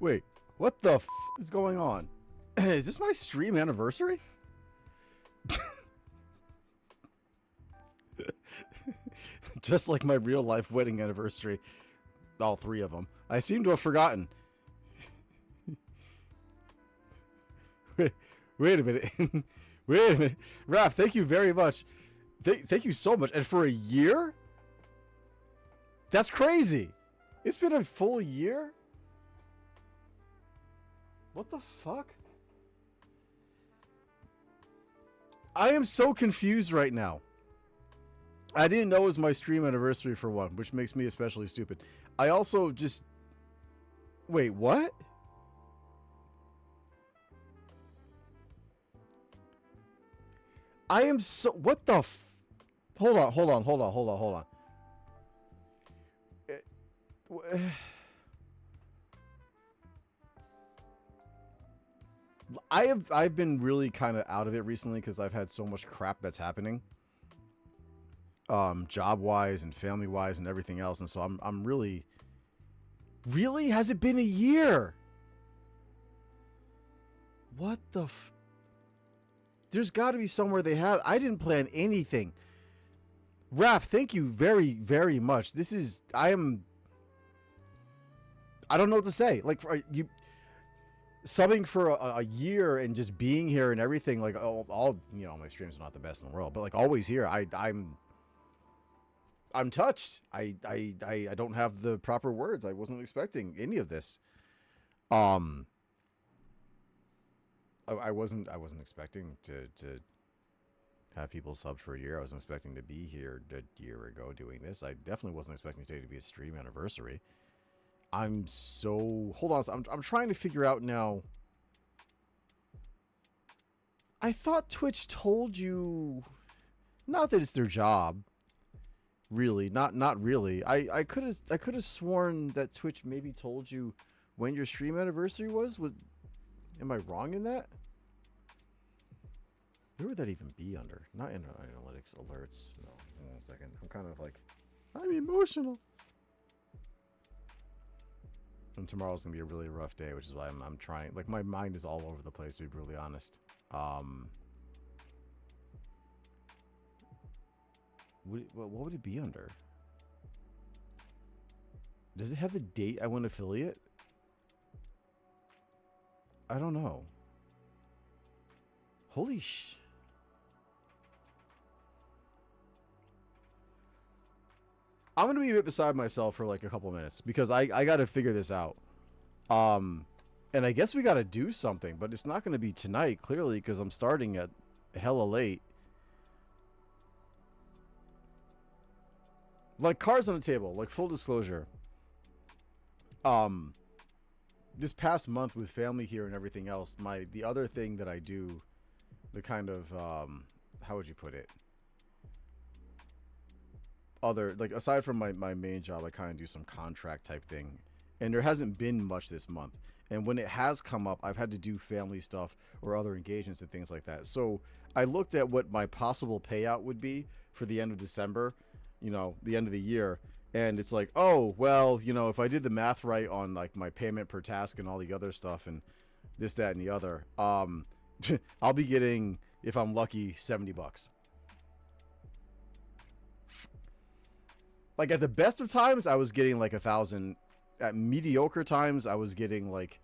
Wait, what the f is going on? Is this my stream anniversary? Just like my real life wedding anniversary. All three of them. I seem to have forgotten. Wait a minute. Wait a minute. Raph, thank you very much. Thank you so much. And for a year? That's crazy. It's been a full year? What the fuck? I am so confused right now. I didn't know it was my stream anniversary for one, which makes me especially stupid. I also just... Wait, what? I am so... What the f... Hold on. I've been really kind of out of it recently because I've had so much crap that's happening. Job-wise and family-wise and everything else. And so I'm really... Really? Has it been a year? What the f... There's got to be somewhere they have... I didn't plan anything. Raph, thank you very, very much. This is... I don't know what to say. Like, you... Subbing for a year and just being here and everything, like, all you know, my streams are not the best in the world, but, like, always here. I'm touched. I don't have the proper words. I wasn't expecting any of this. I wasn't expecting to have people sub for a year. I wasn't expecting to be here a year ago doing this. I definitely wasn't expecting today to be a stream anniversary. I'm so... Hold on. I'm trying to figure out now. I thought Twitch told you... Not that it's their job. Really. Not really. I could have sworn that Twitch maybe told you when your stream anniversary was. Am I wrong in that? Where would that even be under? Not in analytics alerts. No. Hang on a second. I'm kind of like... I'm emotional. And tomorrow's gonna be a really rough day, which is why I'm trying. Like, my mind is all over the place, to be brutally honest. What would it be under? Does it have the date I went affiliate? I don't know. Holy sh... I'm gonna be a bit beside myself for like a couple minutes because I gotta figure this out. And I guess we gotta do something, but it's not gonna be tonight, clearly, because I'm starting at hella late. Like, cards on the table, like, full disclosure. This past month with family here and everything else, the other thing that I do, the kind of how would you put it? Like, aside from my main job, I kind of do some contract type thing, and there hasn't been much this month. And when it has come up, I've had to do family stuff or other engagements and things like that. So I looked at what my possible payout would be for the end of December, you know, the end of the year, and it's like, oh, well, you know, if I did the math right on like my payment per task and all the other stuff and this, that, and the other, I'll be getting, if I'm lucky, $70. Like, at the best of times, I was getting like 1,000. At mediocre times, I was getting like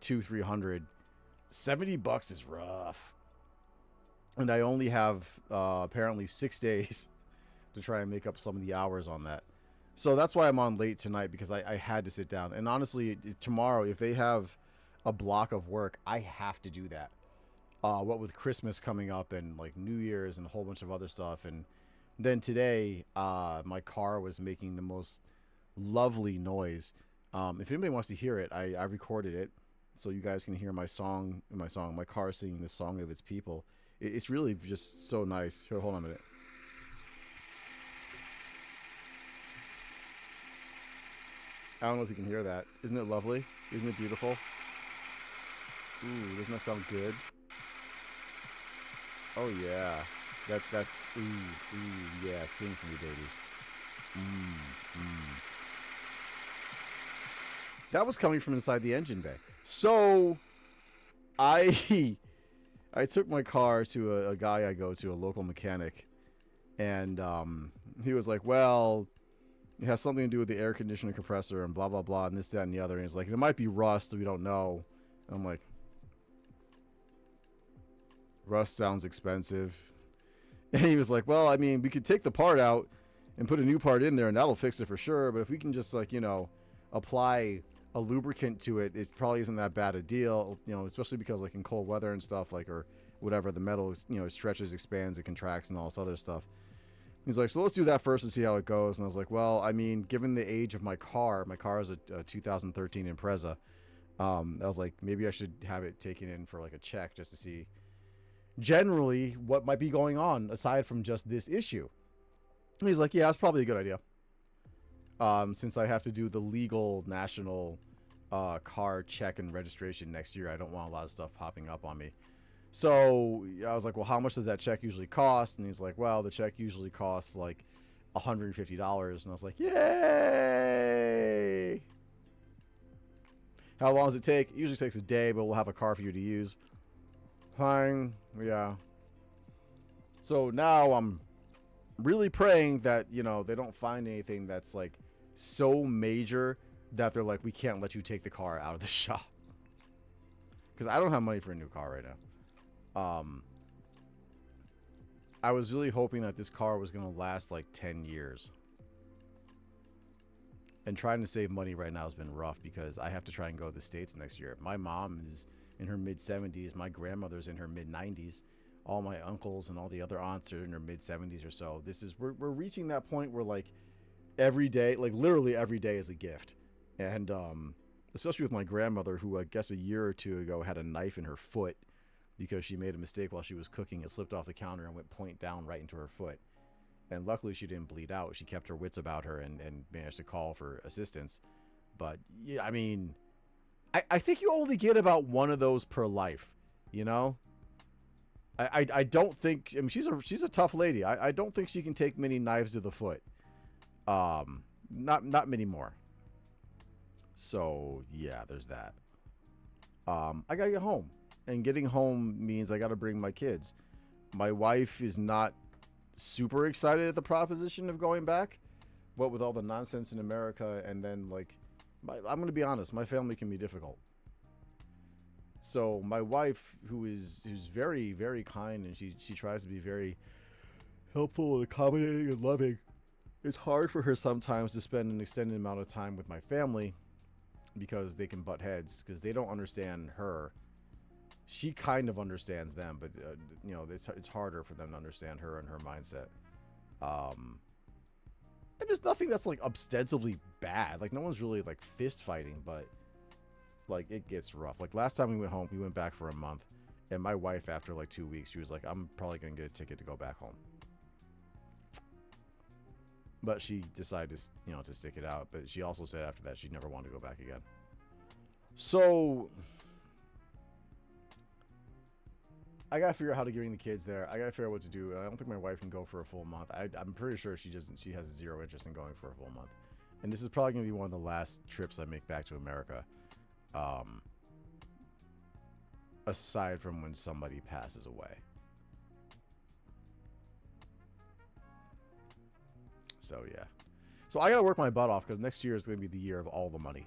200-300. $70 is rough. And I only have apparently 6 days to try and make up some of the hours on that. So that's why I'm on late tonight, because I had to sit down. And honestly, tomorrow, if they have a block of work, I have to do that. What with Christmas coming up and like New Year's and a whole bunch of other stuff. And then today, my car was making the most lovely noise. If anybody wants to hear it, I recorded it so you guys can hear my car singing the song of its people. It's really just so nice. Here, hold on a minute. I don't know if you can hear that. Isn't it lovely? Isn't it beautiful? Ooh, doesn't that sound good? Oh yeah. That's ooh, yeah, sing for me, baby. That was coming from inside the engine bay. So I I took my car to a guy I go to, a local mechanic, and he was like, well, it has something to do with the air conditioner compressor and blah, blah, blah, and this, that, and the other. And he's like, it might be rust. We don't know. And I'm like, rust sounds expensive. And he was like, well, I mean, we could take the part out and put a new part in there, and that'll fix it for sure. But if we can just, like, you know, apply a lubricant to it, it probably isn't that bad a deal, you know, especially because, like, in cold weather and stuff, like, or whatever, the metal, you know, stretches, expands, it contracts, and all this other stuff. He's like, so let's do that first and see how it goes. And I was like, well, I mean, given the age of my car is a 2013 Impreza. I was like, maybe I should have it taken in for like a check just to see generally what might be going on aside from just this issue. And he's like, yeah, that's probably a good idea. Since I have to do the legal national car check and registration next year, I don't want a lot of stuff popping up on me. So I was like, well, how much does that check usually cost? And he's like, well, the check usually costs like $150. And I was like, yay! How long does it take? It usually takes a day, but we'll have a car for you to use. Fine. Yeah. So now I'm really praying that, you know, they don't find anything that's like so major that they're like, we can't let you take the car out of the shop. Because I don't have money for a new car right now. I was really hoping that this car was going to last like 10 years. And trying to save money right now has been rough because I have to try and go to the States next year. My mom is in her mid-70s. My grandmother's in her mid-90s. All my uncles and all the other aunts are in their mid-70s or so. We're reaching that point where like every day, like literally every day is a gift. And especially with my grandmother, who I guess a year or two ago had a knife in her foot because she made a mistake while she was cooking. It slipped off the counter and went point down right into her foot. And luckily she didn't bleed out. She kept her wits about her and managed to call for assistance. But yeah, I mean, I think you only get about one of those per life, you know? I don't think, I mean, she's a tough lady. I don't think she can take many knives to the foot. Not many more. So yeah, there's that. I gotta get home. And getting home means I got to bring my kids. My wife is not super excited at the proposition of going back. What with all the nonsense in America, and then like, I'm going to be honest, my family can be difficult. So my wife, who's very, very kind, and she tries to be very helpful and accommodating and loving, it's hard for her sometimes to spend an extended amount of time with my family because they can butt heads because they don't understand her. She kind of understands them, but you know, it's harder for them to understand her and her mindset. And there's nothing that's like ostensibly bad. Like no one's really like fist fighting, but like it gets rough. Like last time we went home, we went back for a month, and my wife after like 2 weeks, she was like, I'm probably gonna get a ticket to go back home. But she decided to, you know, to stick it out. But she also said after that she never wanted to go back again. So I gotta figure out how to bring the kids there. I gotta figure out what to do. I don't think my wife can go for a full month. I'm pretty sure she has zero interest in going for a full month. And this is probably gonna be one of the last trips I make back to America. Aside from when somebody passes away. So yeah. So I gotta work my butt off because next year is gonna be the year of all the money.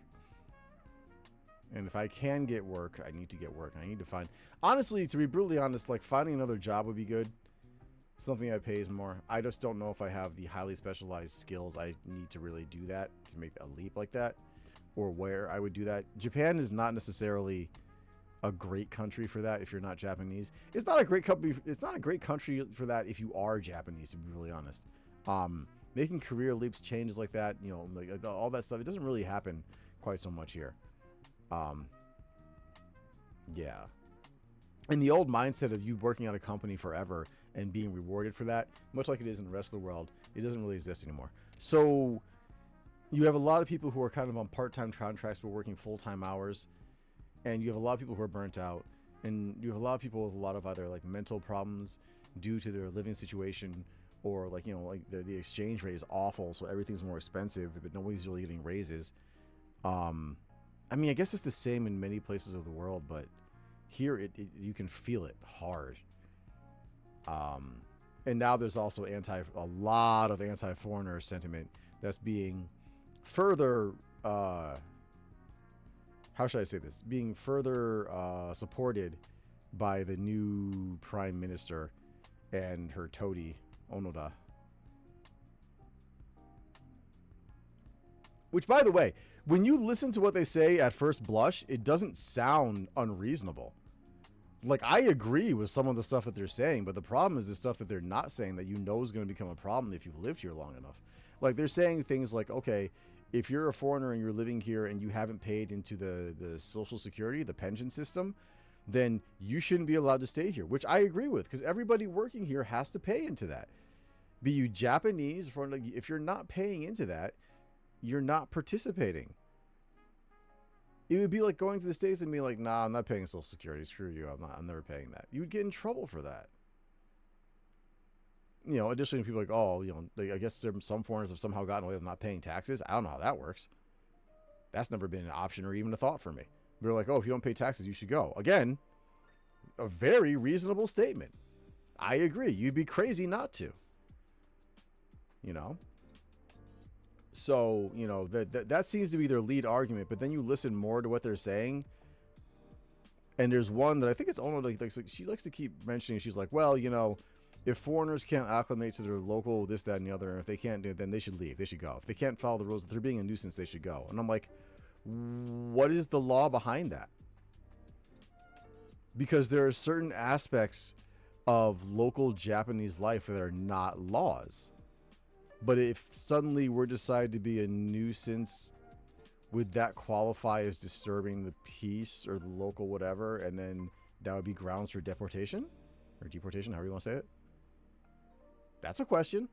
And if I can get work, I need to get work. I need to find... Honestly, to be brutally honest, like finding another job would be good. Something that pays more. I just don't know if I have the highly specialized skills I need to really do that, to make a leap like that. Or where I would do that. Japan is not necessarily a great country for that if you're not Japanese. It's not a great company. It's not a great country for that if you are Japanese, to be really honest. Making career leaps, changes like that, you know, like all that stuff, it doesn't really happen quite so much here. Yeah. And the old mindset of you working at a company forever and being rewarded for that, much like it is in the rest of the world, it doesn't really exist anymore. So you have a lot of people who are kind of on part-time contracts but working full-time hours, and you have a lot of people who are burnt out, and you have a lot of people with a lot of either like mental problems due to their living situation, or like, you know, like the exchange rate is awful, so everything's more expensive, but nobody's really getting raises. I mean, I guess it's the same in many places of the world, but here you can feel it hard. And now there's also a lot of anti-foreigner sentiment that's being further, how should I say this? Being further supported by the new prime minister and her toady, Onoda. Which, by the way, when you listen to what they say at first blush, it doesn't sound unreasonable. Like, I agree with some of the stuff that they're saying, but the problem is the stuff that they're not saying that you know is going to become a problem if you've lived here long enough. Like, they're saying things like, okay, if you're a foreigner and you're living here and you haven't paid into the Social Security, the pension system, then you shouldn't be allowed to stay here, which I agree with, because everybody working here has to pay into that. Be you Japanese, if you're not paying into that, you're not participating. It would be like going to the States and being like, nah, I'm not paying Social Security. Screw you. I'm never paying that. You would get in trouble for that. You know, additionally, people are like, oh, you know, I guess some foreigners have somehow gotten away with not paying taxes. I don't know how that works. That's never been an option or even a thought for me. They're like, oh, if you don't pay taxes, you should go. Again, a very reasonable statement. I agree. You'd be crazy not to. You know? So, you know, that seems to be their lead argument. But then you listen more to what they're saying. And there's one that I think it's only like she likes to keep mentioning. She's like, well, you know, if foreigners can't acclimate to their local this, that, and the other, and if they can't do it, then they should leave. They should go. If they can't follow the rules, if they're being a nuisance, they should go. And I'm like, what is the law behind that? Because there are certain aspects of local Japanese life that are not laws. But if suddenly we're decided to be a nuisance, would that qualify as disturbing the peace or the local whatever? And then that would be grounds for deportation or deportation, however you want to say it. That's a question.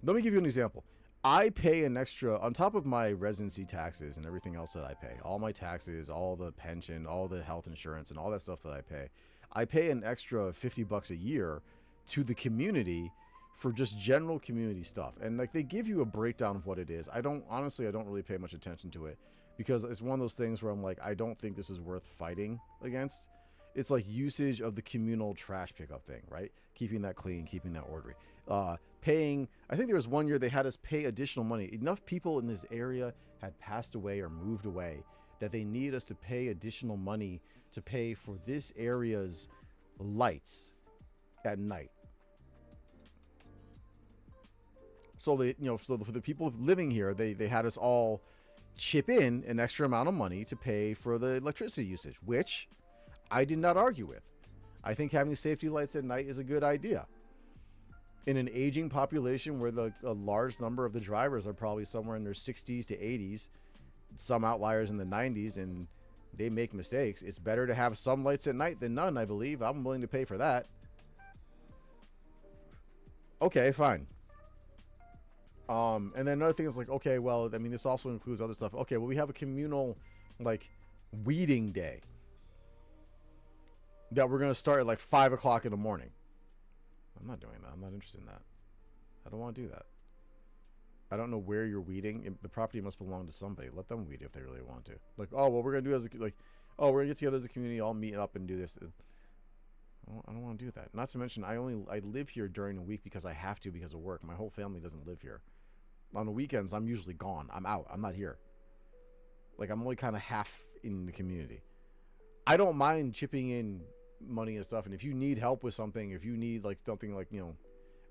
Let me give you an example. I pay an extra on top of my residency taxes and everything else that I pay. All my taxes, all the pension, all the health insurance, and all that stuff that I pay. I pay an extra $50 a year to the community for just general community stuff. And like they give you a breakdown of what it is. I don't really pay much attention to it because it's one of those things where I'm like, I don't think this is worth fighting against. It's like usage of the communal trash pickup thing, right? Keeping that clean, keeping that orderly. Paying, I think there was one year they had us pay additional money. Enough people in this area had passed away or moved away that they need us to pay additional money to pay for this area's lights at night. So they, you know, so for the people living here, they had us all chip in an extra amount of money to pay for the electricity usage, which I did not argue with. I think having safety lights at night is a good idea. In an aging population where a large number of the drivers are probably somewhere in their 60s to 80s, some outliers in the 90s, and they make mistakes, it's better to have some lights at night than none, I believe. I'm willing to pay for that. Okay, fine. And then another thing is like, okay, well, I mean, this also includes other stuff. Okay, well, we have a communal, like, weeding day that we're going to start at like 5 o'clock in the morning. I'm not doing that. I'm not interested in that. I don't want to do that. I don't know where you're weeding. The property must belong to somebody. Let them weed if they really want to. Like, oh, well, we're going to do we're going to get together as a community, all meet up and do this. I don't want to do that. Not to mention, I live here during the week because I have to because of work. My whole family doesn't live here. On the weekends, I'm usually gone. I'm out. I'm not here. Like, I'm only kind of half in the community. I don't mind chipping in money and stuff. And if you need help with something, if you need like something like, you know,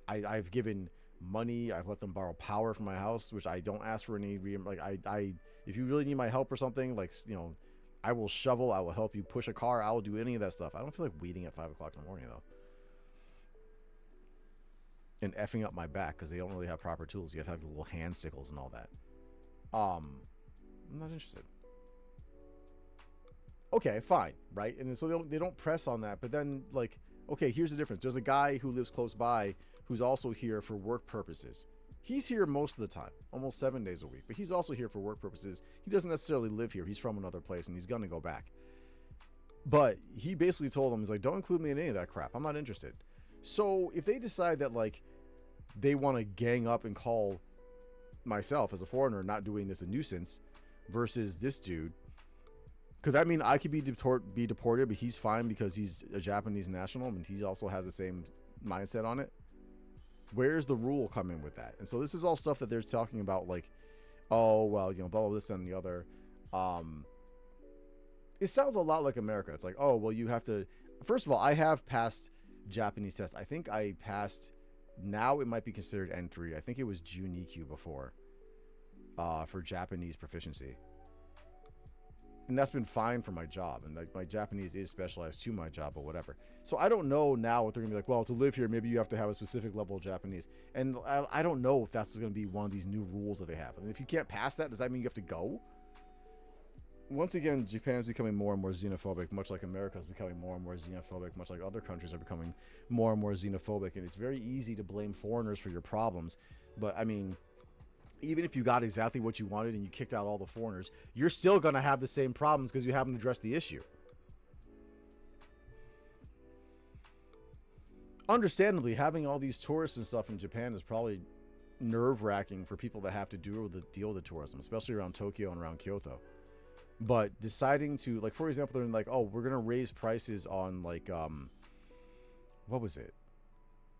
I've given money. I've let them borrow power from my house, which I don't ask for any. Like if you really need my help or something, like, you know, I will shovel. I will help you push a car. I will do any of that stuff. I don't feel like weeding at 5 o'clock in the morning though. And effing up my back because they don't really have proper tools. You have to have the little hand sickles and all that. I'm not interested. Okay, fine, right? And so they don't press on that. But then, like, okay, here's the difference. There's a guy who lives close by who's also here for work purposes. He's here most of the time, almost 7 days a week. But he's also here for work purposes. He doesn't necessarily live here. He's from another place, and he's going to go back. But he basically told them, he's like, don't include me in any of that crap. I'm not interested. So if they decide that, like, they want to gang up and call myself as a foreigner not doing this a nuisance, versus this dude. Could that mean I could be deported, but he's fine because he's a Japanese national and he also has the same mindset on it? Where's the rule come in with that? And so this is all stuff that they're talking about, like, oh, well, you know, blah, blah, this and the other. It sounds a lot like America. It's like, oh, well, you have to, first of all, I have passed Japanese tests. I think I passed, now it might be considered N3. I think it was Juniku before, for Japanese proficiency. And that's been fine for my job. And like, my Japanese is specialized to my job or whatever. So I don't know now what they're gonna be like, well, to live here, maybe you have to have a specific level of Japanese. And I don't know if that's gonna be one of these new rules that they have. I mean, if you can't pass that, does that mean you have to go? Once again, Japan is becoming more and more xenophobic, much like America is becoming more and more xenophobic, much like other countries are becoming more and more xenophobic. And it's very easy to blame foreigners for your problems. But I mean, even if you got exactly what you wanted and you kicked out all the foreigners, you're still going to have the same problems because you haven't addressed the issue. Understandably, having all these tourists and stuff in Japan is probably nerve-wracking for people that have to deal with the tourism, especially around Tokyo and around Kyoto. But deciding to, like, for example, they're like, oh, we're going to raise prices on, like, what was it?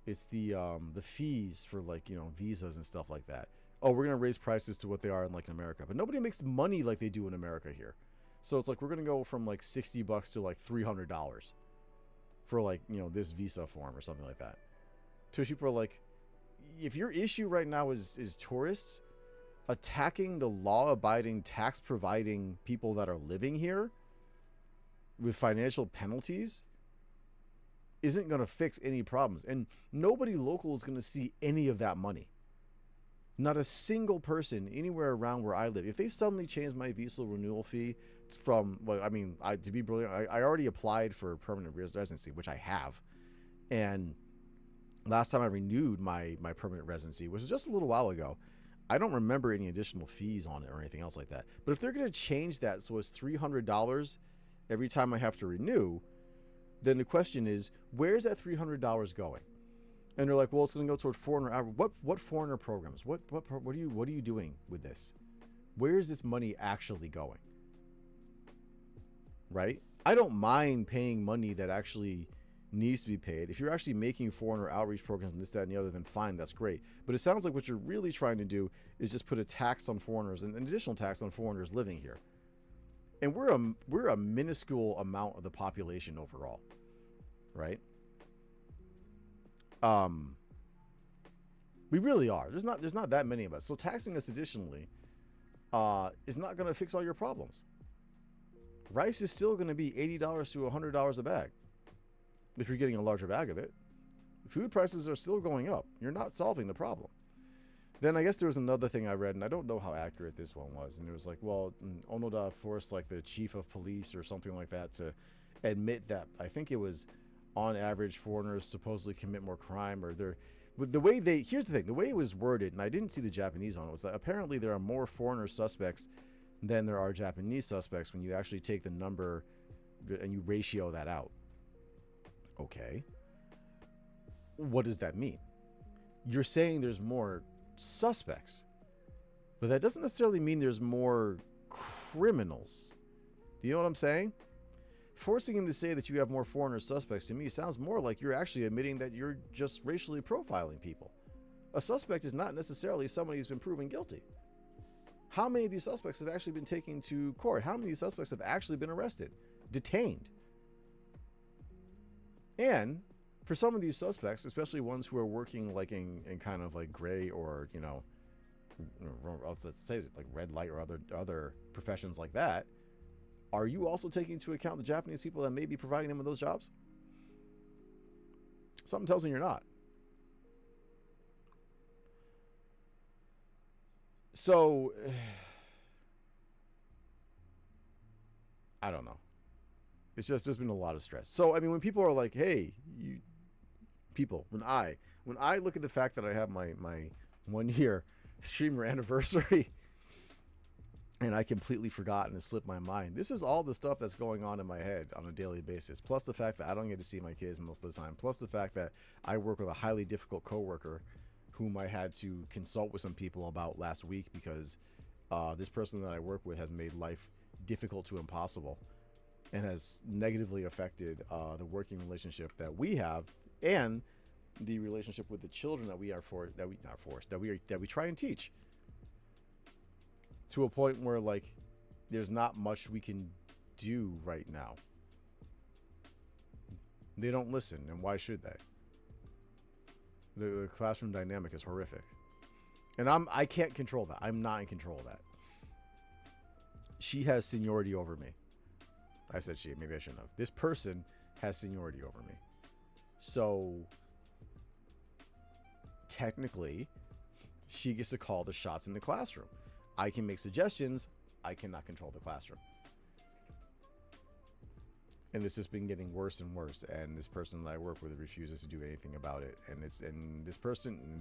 It's the fees for, like, you know, visas and stuff like that. Oh, we're going to raise prices to what they are in, like, in America. But nobody makes money like they do in America here. So it's like, we're going to go from, like, $60 to, like, $300 for, like, you know, this visa form or something like that. To which people are like, if your issue right now is tourists attacking the law-abiding, tax-providing people that are living here with financial penalties, isn't going to fix any problems. And nobody local is going to see any of that money. Not a single person anywhere around where I live. If they suddenly change my visa renewal fee from, well, I mean, to be brilliant, I already applied for permanent residency, which I have. And last time I renewed my permanent residency, which was just a little while ago, I don't remember any additional fees on it or anything else like that. But if they're going to change that so it's $300 every time I have to renew, then the question is, where's that $300 going? And they're like, well, it's going to go toward foreigner. What foreigner programs? What are you doing with this? Where is this money actually going? Right? I don't mind paying money that actually needs to be paid. If you're actually making foreigner outreach programs and this, that, and the other, then fine, that's great. But it sounds like what you're really trying to do is just put a tax on foreigners, and an additional tax on foreigners living here. And we're a minuscule amount of the population overall, right? We really are. There's not that many of us. So taxing us additionally is not going to fix all your problems. Rice is still going to be $80 to $100 a bag if you're getting a larger bag of it. Food prices are still going up. You're not solving the problem. Then I guess there was another thing I read, and I don't know how accurate this one was. And it was like, well, Onoda forced like the chief of police or something like that to admit that I think it was on average foreigners supposedly commit more crime, or they're with the way they, here's the thing, the way it was worded, and I didn't see the Japanese on it, was that apparently there are more foreigner suspects than there are Japanese suspects when you actually take the number and you ratio that out. Okay. What does that mean? You're saying there's more suspects, but that doesn't necessarily mean there's more criminals. Do you know what I'm saying? Forcing him to say that you have more foreigner suspects to me sounds more like you're actually admitting that you're just racially profiling people. A suspect is not necessarily somebody who's been proven guilty. How many of these suspects have actually been taken to court? How many of these suspects have actually been arrested, detained? And for some of these suspects, especially ones who are working like in kind of like gray or, you know, let's say like red light or other professions like that, are you also taking into account the Japanese people that may be providing them with those jobs? Something tells me you're not. So, I don't know. It's just, there's been a lot of stress. So, I mean, when people are like, hey, you people, when I look at the fact that I have my 1 year streamer anniversary, and I completely forgot and it slipped my mind. This is all the stuff that's going on in my head on a daily basis. Plus the fact that I don't get to see my kids most of the time. Plus the fact that I work with a highly difficult coworker whom I had to consult with some people about last week because This person that I work with has made life difficult to impossible, and has negatively affected the working relationship that we have, and the relationship with the children that we are that we try and teach, to a point where like there's not much we can do right now. They don't listen, and why should they? The classroom dynamic is horrific, and I can't control that. I'm not in control of that. She has seniority over me. I said she, maybe I shouldn't have. This person has seniority over me. So technically, she gets to call the shots in the classroom. I can make suggestions. I cannot control the classroom. And it's just been getting worse and worse. And this person that I work with refuses to do anything about it. And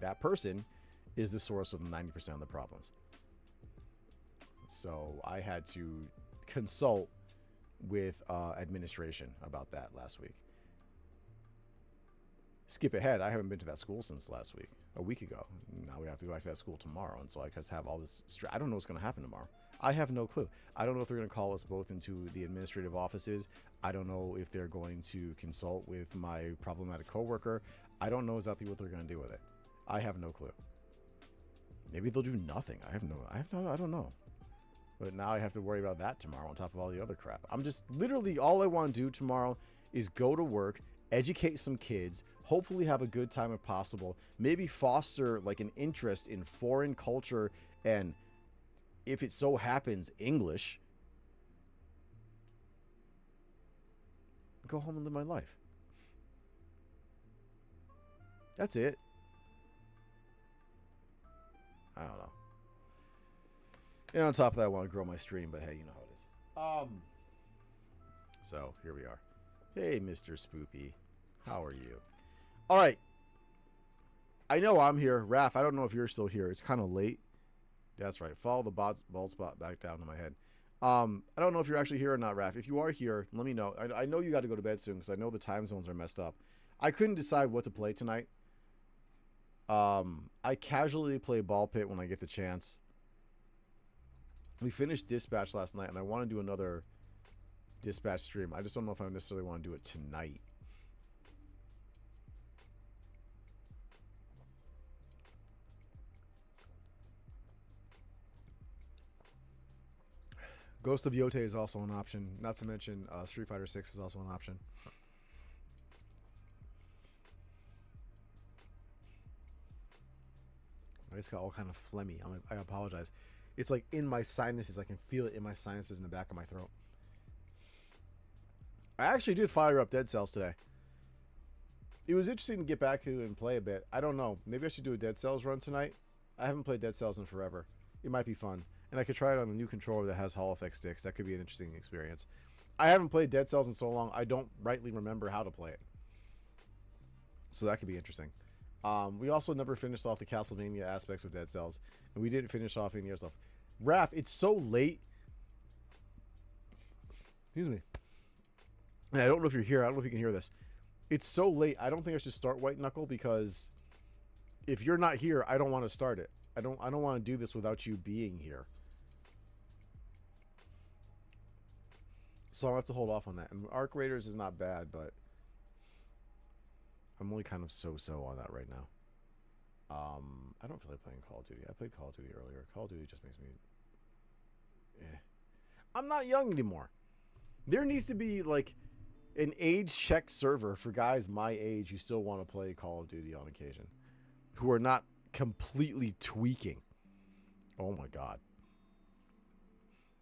that person is the source of 90% of the problems. So I had to consult with administration about that last week. Skip ahead. I haven't been to that school since last week, a week ago. Now we have to go back to that school tomorrow. And so I just have all this. I don't know what's going to happen tomorrow. I have no clue. I don't know if they're going to call us both into the administrative offices. I don't know if they're going to consult with my problematic coworker. I don't know exactly what they're going to do with it. I have no clue. Maybe they'll do nothing. I don't know. But now I have to worry about that tomorrow on top of all the other crap. I'm just literally, all I want to do tomorrow is go to work, educate some kids, hopefully have a good time if possible, maybe foster like an interest in foreign culture and, if it so happens, English. Go home and live my life. That's it. I don't know. And on top of that, I want to grow my stream, but hey, you know how it is. So here we are. Hey, Mr. Spoopy. How are you? All right. I know I'm here. Raph, I don't know if you're still here. It's kind of late. That's right. Follow the bald spot back down to my head. I don't know if you're actually here or not, Raph. If you are here, let me know. I know you got to go to bed soon because I know the time zones are messed up. I couldn't decide what to play tonight. I casually play Ball Pit when I get the chance. We finished Dispatch last night, and I want to do another Dispatch stream. I just don't know if I necessarily want to do it tonight. Ghost of Yote is also an option. Not to mention Street Fighter 6 is also an option. I just got all kind of phlegmy. I apologize. It's like in my sinuses. I can feel it in my sinuses in the back of my throat. I actually did fire up Dead Cells today. It was interesting to get back to and play a bit. I don't know. Maybe I should do a Dead Cells run tonight. I haven't played Dead Cells in forever. It might be fun. And I could try it on the new controller that has Hall effect sticks. That could be an interesting experience. I haven't played Dead Cells in so long, I don't rightly remember how to play it. So that could be interesting. We also never finished off the Castlevania aspects of Dead Cells. And we didn't finish off any of the other stuff. Raph, it's so late. Excuse me. And I don't know if you're here. I don't know if you can hear this. It's so late. I don't think I should start White Knuckle because if you're not here, I don't want to start it. I don't want to do this without you being here. So I'll have to hold off on that. And Arc Raiders is not bad, but I'm only kind of so-so on that right now. I don't feel like playing Call of Duty. I played Call of Duty earlier. Call of Duty just makes me... I'm not young anymore. There needs to be, like, an age-checked server for guys my age who still want to play Call of Duty on occasion. Who are not completely tweaking. Oh, my God.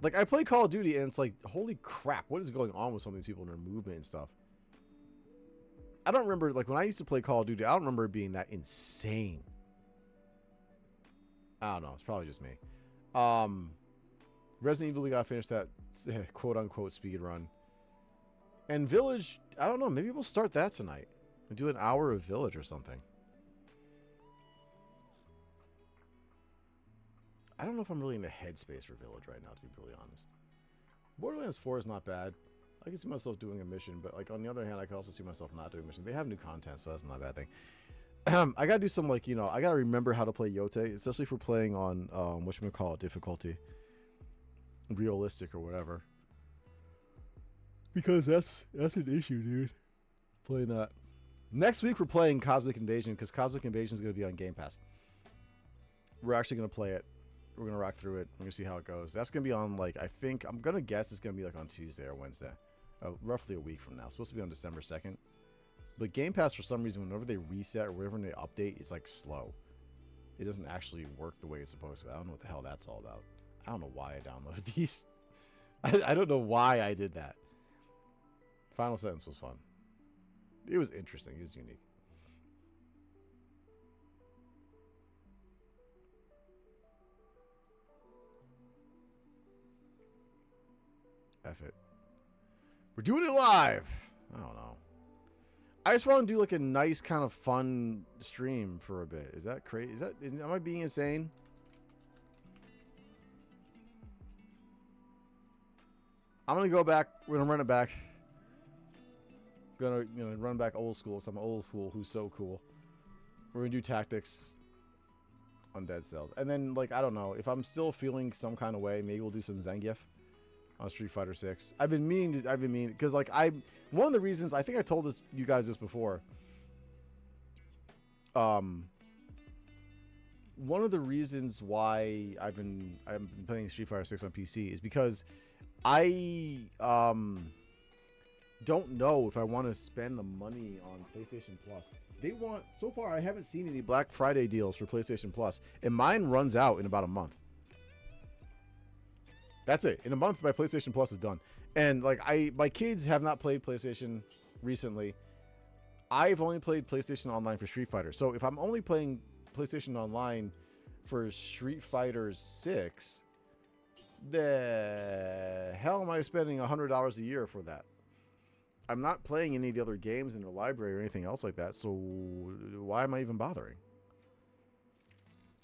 Like, I play Call of Duty, and it's like, holy crap, what is going on with some of these people and their movement and stuff? I don't remember, like, when I used to play Call of Duty, I don't remember it being that insane. I don't know. It's probably just me. Resident Evil, we got to finish that quote-unquote speed run. And Village, I don't know. Maybe we'll start that tonight. We'll do an hour of Village or something. I don't know if I'm really in the headspace for Village right now, to be really honest. Borderlands 4 is not bad. I can see myself doing a mission, but like on the other hand, I can also see myself not doing a mission. They have new content, so that's not a bad thing. I gotta do some like I gotta remember how to play Yote, especially for playing on whatchamacallit difficulty, realistic or whatever. Because that's an issue, dude. Playing that. Next week we're playing Cosmic Invasion because Cosmic Invasion is gonna be on Game Pass. We're actually gonna play it. We're gonna rock through it. We're gonna see how it goes. That's gonna be on like I'm gonna guess it's gonna be like on Tuesday or Wednesday, roughly a week from now. It's supposed to be on December 2nd. But Game Pass, for some reason, whenever they reset or whenever they update, it's like slow. It doesn't actually work the way it's supposed to. I don't know what the hell that's all about. I don't know why I downloaded these. I don't know why I did that. Final Sentence was fun. It was interesting. It was unique. F it. We're doing it live. I don't know. I just want to do like a nice kind of fun stream for a bit. Is that crazy? Am I being insane? I'm gonna go back. We're gonna run it back. Gonna run back old school. Cause I'm an old fool who's so cool. We're gonna do tactics on Dead Cells, and then like I don't know if I'm still feeling some kind of way. Maybe we'll do some Zangief on Street Fighter 6. I've been meaning because like one of the reasons I think I told you guys this before. One of the reasons why I've been playing Street Fighter 6 on PC is because I don't know if I want to spend the money on PlayStation Plus. So far I haven't seen any Black Friday deals for PlayStation Plus, and mine runs out in about a month. That's it. In a month, my PlayStation Plus is done. And like my kids have not played PlayStation recently. I've only played PlayStation Online for Street Fighter. So if I'm only playing PlayStation Online for Street Fighter 6, the hell am I spending $100 a year for that? I'm not playing any of the other games in the library or anything else like that. So why am I even bothering?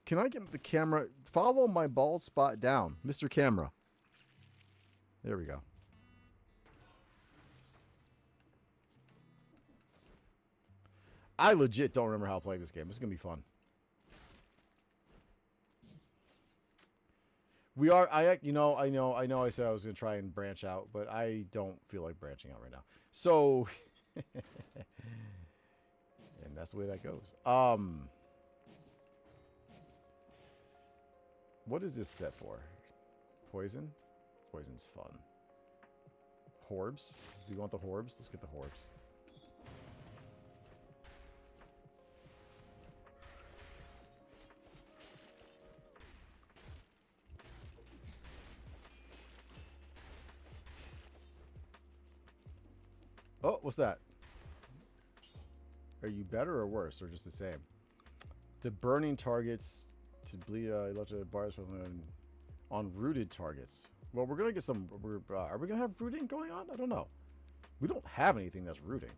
Can I get the camera? Follow my bald spot down, Mr. Camera. There we go. I legit don't remember how to play this game. It's going to be fun. I know I said I was going to try and branch out, but I don't feel like branching out right now. So, and that's the way that goes. What is this set for? Poison? Poison's fun. Horbs? Do you want the Horbs? Let's get the Horbs. Oh, what's that? Are you better or worse, or just the same? To burning targets, to bleed electric bars on rooted targets. Well, we're gonna get some. Are we gonna have rooting going on? I don't know. We don't have anything that's rooting.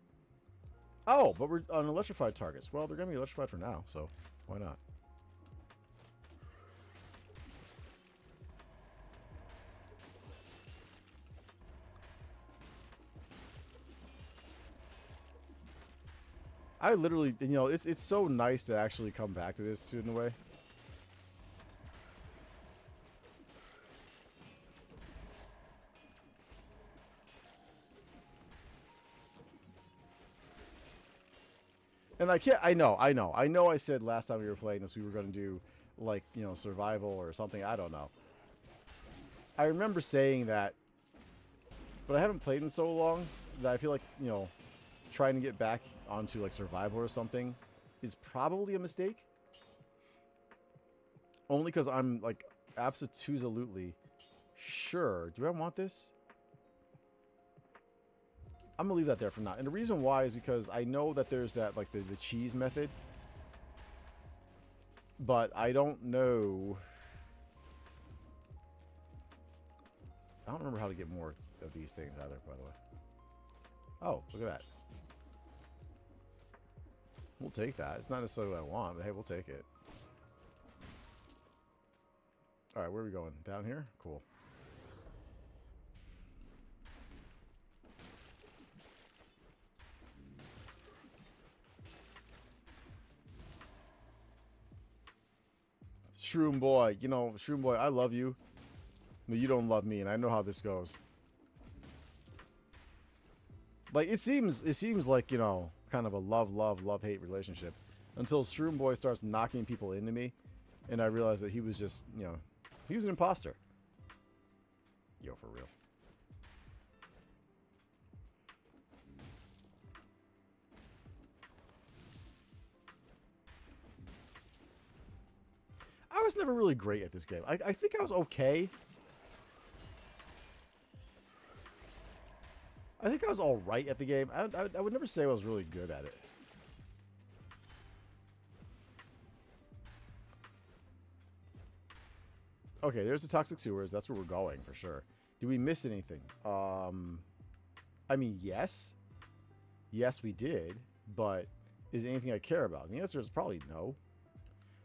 Oh, but we're on electrified targets. Well, they're gonna be electrified for now, so why not? I literally, it's so nice to actually come back to this in a way. And I know I said last time we were playing this we were going to do like, survival or something. I don't know. I remember saying that, but I haven't played in so long that I feel like, trying to get back onto like survival or something is probably a mistake. Only because I'm like absolutely sure. Do I want this? I'm gonna leave that there for now. And the reason why is because I know that there's that like the cheese method, but I don't know. I don't remember how to get more of these things either, by the way. Oh, look at that. We'll take that. It's not necessarily what I want, but hey, we'll take it. All right, where are we going? Down here? Cool. Shroom Boy. You know, Shroom Boy, I love you. But you don't love me, and I know how this goes. Like, it seems like, you know, kind of a love-hate relationship. Until Shroom Boy starts knocking people into me. And I realized that he was just, you know, he was an imposter. Yo, for real. I was never really great at this game. I think I was okay. I think I was alright at the game. I would never say I was really good at it. Okay, there's the toxic sewers. That's where we're going for sure. Did we miss anything? I mean, yes. Yes, we did. But is it anything I care about? And the answer is probably no.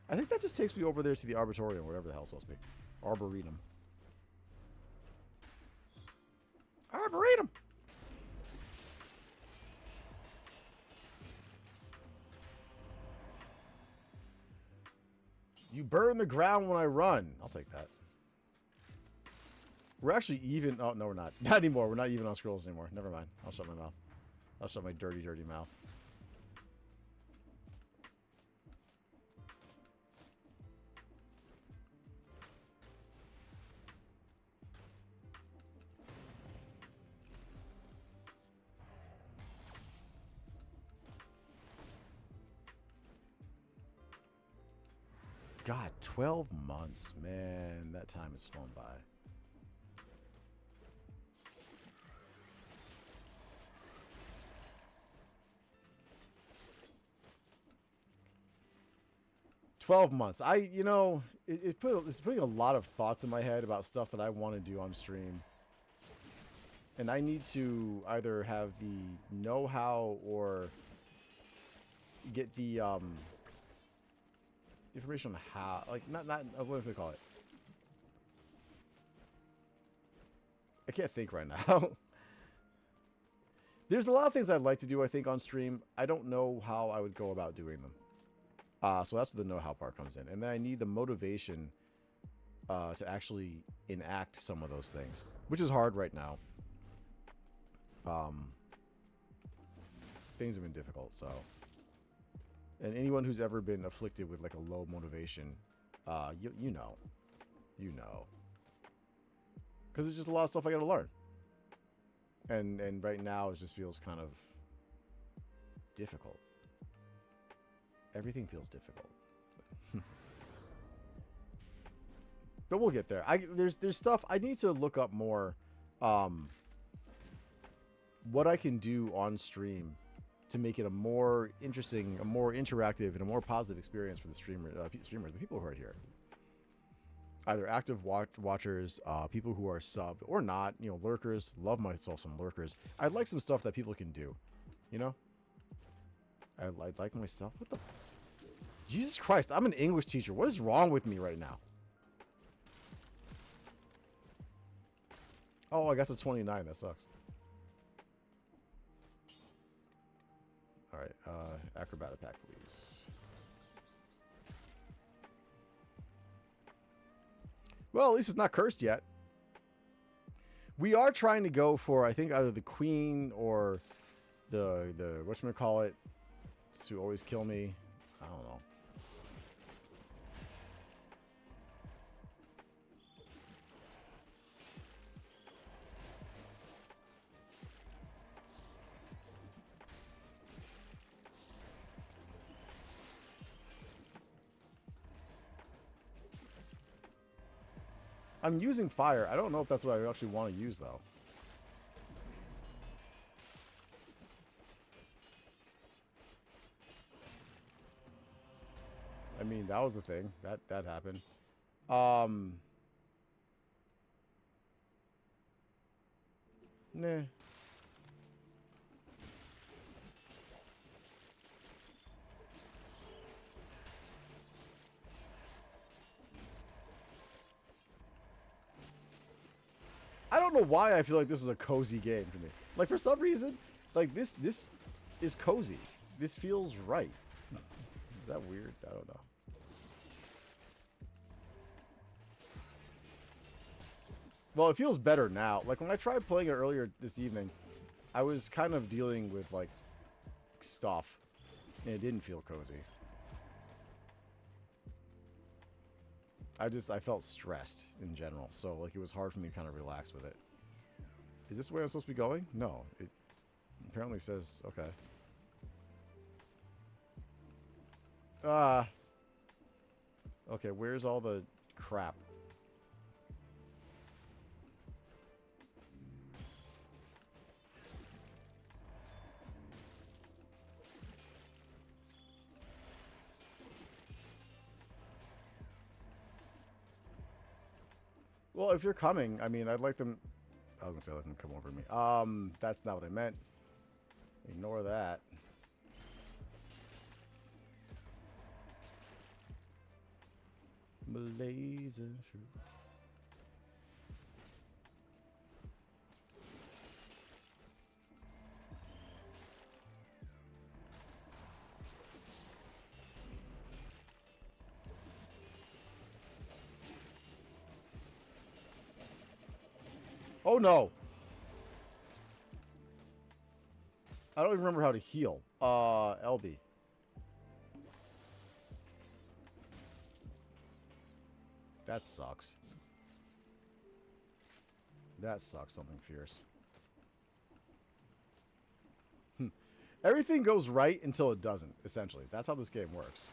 I think that just takes me over there to the Arboretum, whatever the hell it's supposed to be. Arboretum. Arboretum! You burn the ground when I run. I'll take that. We're actually even. Oh, no, we're not. Not anymore. We're not even on scrolls anymore. Never mind. I'll shut my mouth. I'll shut my dirty, dirty mouth. God, 12 months. Man, that time has flown by. $12 months. You know, it's putting a lot of thoughts in my head about stuff that I want to do on stream. And I need to either have the know-how or get the, information on how, like, not what do we call it? I can't think right now. There's a lot of things I'd like to do, I think, on stream. I don't know how I would go about doing them. So that's where the know-how part comes in. And then I need the motivation to actually enact some of those things, which is hard right now. Things have been difficult, so. And anyone who's ever been afflicted with like a low motivation, you know. Because it's just a lot of stuff I got to learn. And right now it just feels kind of difficult. Everything feels difficult. But we'll get there. There's stuff I need to look up more. What I can do on stream to make it a more interesting, a more interactive, and a more positive experience for the streamers, the people who are here. Either active watchers, people who are subbed or not, you know, lurkers. Love myself some lurkers. I'd like some stuff that people can do, you know? I'd like myself. What the? Jesus Christ, I'm an English teacher. What is wrong with me right now? Oh, I got to 29. That sucks. All right, acrobat attack, please. Well, at least it's not cursed yet. We are trying to go for, I think, either the queen or the whatchamacallit to always kill me. I don't know. I'm using fire. I don't know if that's what I actually want to use, though. I mean, that was the thing. That happened. Nah. I don't know why I feel like this is a cozy game to me. Like, for some reason, like, this is cozy. This feels right. Is that weird? I don't know. Well, it feels better now. Like, when I tried playing it earlier this evening, I was kind of dealing with, like, stuff. And it didn't feel cozy. I felt stressed in general. So, like, it was hard for me to kind of relax with it. Is this where I'm supposed to be going? No. It apparently says, okay. Okay, where's all the crap? Well, if you're coming, I mean, I'd like them... I was going to say I'd like them to come over to me. That's not what I meant. Ignore that. Blazing through. Oh no! I don't even remember how to heal. LB. That sucks. That sucks, something fierce. Everything goes right until it doesn't, essentially. That's how this game works.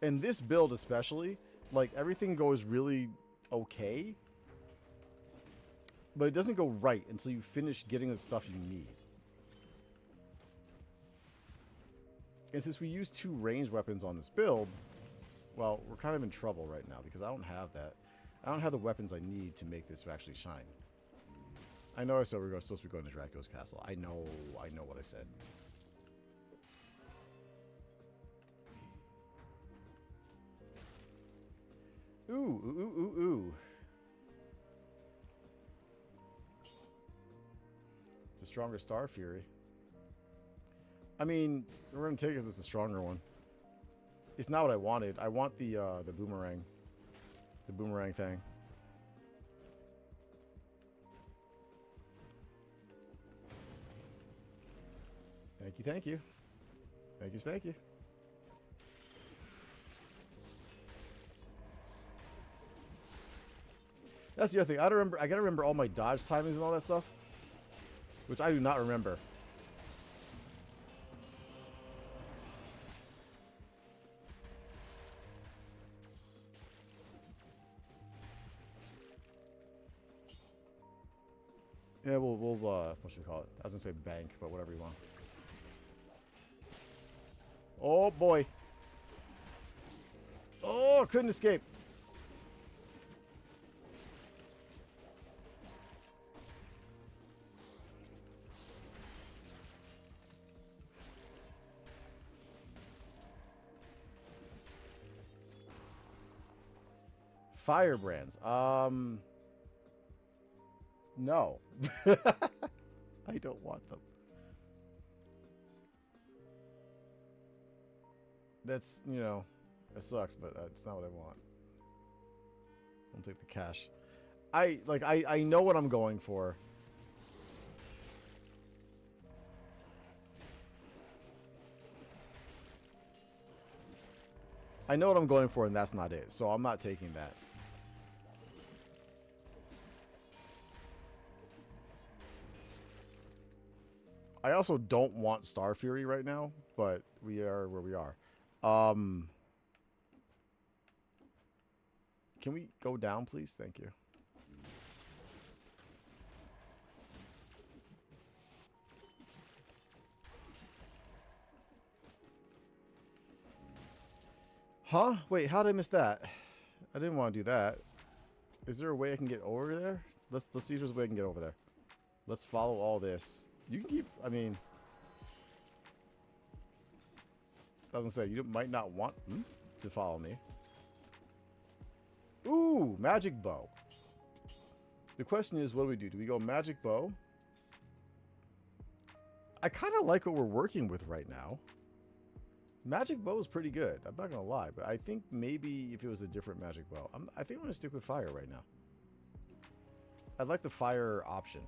In this build especially, like, everything goes really okay. But it doesn't go right until you finish getting the stuff you need. And since we use 2 ranged weapons on this build, well, we're kind of in trouble right now because I don't have that. I don't have the weapons I need to make this actually shine. I know I said we're supposed to be going to Draco's castle. I know what I said. Ooh, ooh, ooh, ooh, ooh. It's a stronger Star Fury. I mean, we're going to take it as it's a stronger one. It's not what I wanted. I want the boomerang. The boomerang thing. Thank you, thank you. Thank you, spank you. That's the other thing. I gotta remember all my dodge timings and all that stuff. Which I do not remember. Yeah, we'll what should we call it? I was gonna say bank, but whatever you want. Oh boy. Oh, couldn't escape. Firebrands. No. I don't want them. That's, you know, it sucks, but it's not what I want. I'll take the cash. I know what I'm going for. I know what I'm going for, and that's not it. So I'm not taking that. I also don't want Star Fury right now, but we are where we are. Can we go down, please? Thank you. Huh? Wait, how did I miss that? I didn't want to do that. Is there a way I can get over there? Let's see if there's a way I can get over there. Let's follow all this. You can keep, I mean, I was gonna say, you might not want to follow me. Ooh, magic bow. The question is, what do we do? Do we go magic bow? I kind of like what we're working with right now. Magic bow is pretty good. I'm not gonna lie, but I think maybe if it was a different magic bow, I think I'm gonna stick with fire right now. I like the fire option.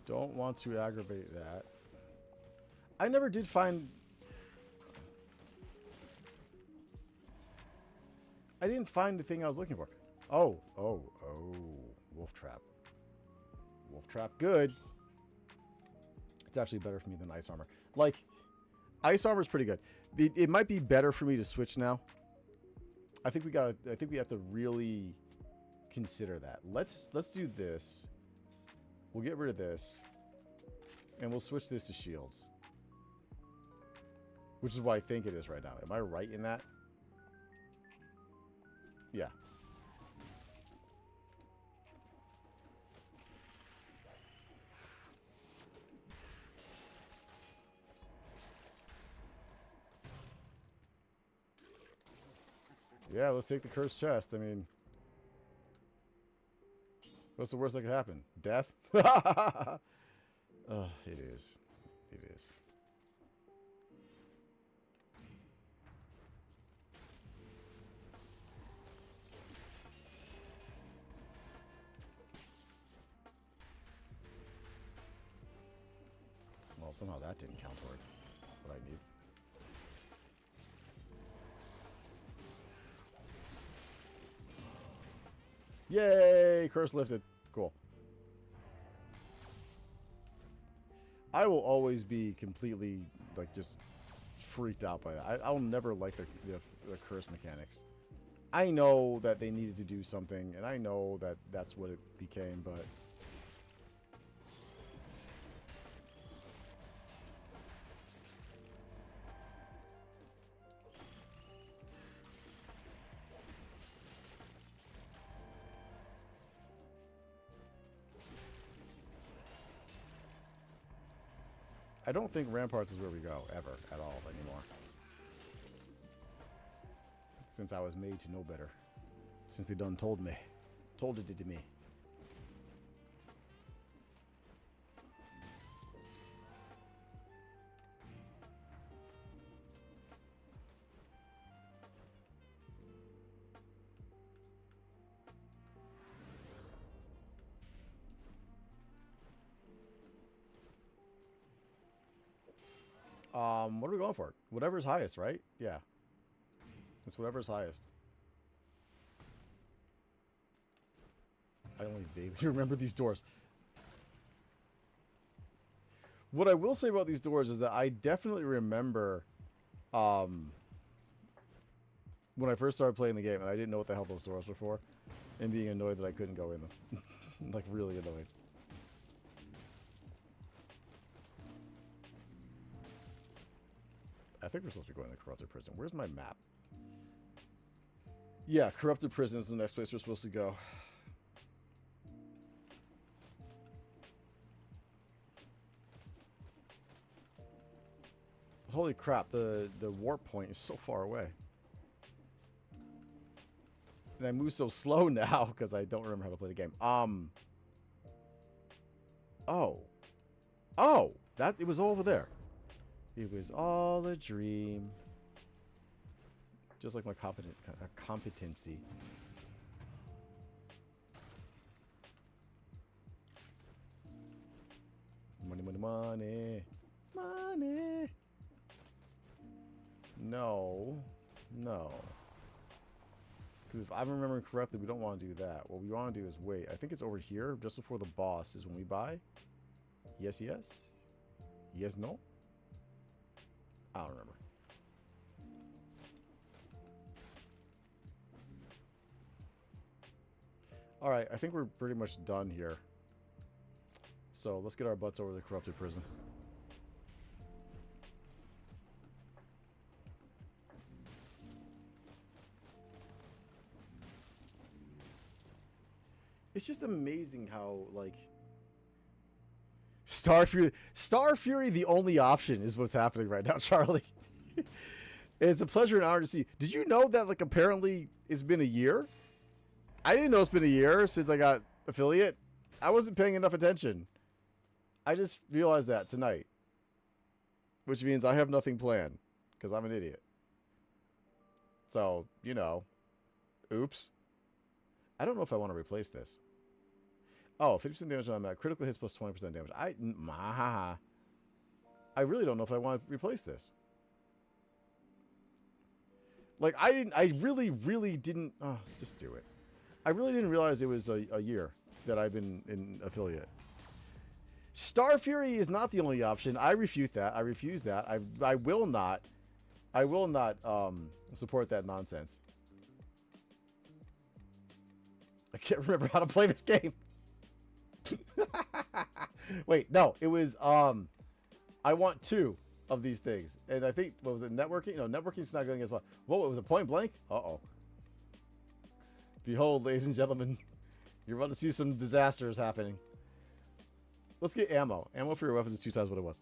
Don't want to aggravate that. I never did find... I didn't find the thing I was looking for. Oh. Wolf trap. Wolf trap, good. It's actually better for me than ice armor. Like, ice armor is pretty good. It might be better for me to switch now. I think we have to really consider that. Let's do this. We'll get rid of this. And we'll switch this to shields. Which is what I think it is right now. Am I right in that? Yeah. Yeah, let's take the cursed chest. I mean, what's the worst that could happen? Death? It is. It is. Well, somehow that didn't count toward what I need. Yay! Curse lifted. Cool. I will always be completely, like, just freaked out by that. I'll never like the curse mechanics. I know that they needed to do something, and I know that that's what it became, but... I don't think Ramparts is where we go, ever, at all, anymore. Since I was made to know better. Since they done told me. Told it to me. What are we going for? Whatever's highest, right? Yeah. It's whatever's highest. I only vaguely remember these doors. What I will say about these doors is that I definitely remember when I first started playing the game and I didn't know what the hell those doors were for, and being annoyed that I couldn't go in them. Like, really annoyed. I think we're supposed to be going to Corrupted Prison. Where's my map? Yeah, Corrupted Prison is the next place we're supposed to go. Holy crap, the warp point is so far away. And I move so slow now because I don't remember how to play the game. Oh, that it was all over there. It was all a dream. Just like my competency. Money, money, money. Money. No. No. Because if I'm remembering correctly, we don't want to do that. What we want to do is wait. I think it's over here, just before the boss is when we buy. Yes, yes. Yes, no. I don't remember. All right, I think we're pretty much done here. So let's get our butts over to the corrupted prison. It's just amazing how, like, Star Fury, the only option is what's happening right now, Charlie. It's a pleasure and honor to see you. Did you know that, like, apparently it's been a year? I didn't know it's been a year since I got affiliate. I wasn't paying enough attention. I just realized that tonight. Which means I have nothing planned. Because I'm an idiot. So, you know. Oops. I don't know if I want to replace this. Oh, 50% damage on that. Critical hits plus 20% damage. I really don't know if I want to replace this. Like, I really didn't. Oh, just do it. I really didn't realize it was a year that I've been in affiliate. Star Fury is not the only option. I refute that. I refuse that. I will not. I will not support that nonsense. I can't remember how to play this game. Wait, no, it was I want 2 of these things. And I think, what was it, networking? No, networking's not going as well. Whoa, was it point blank? Uh-oh. Behold, ladies and gentlemen, you're about to see some disasters happening. Let's get ammo. Ammo for your weapons is 2 times what it was.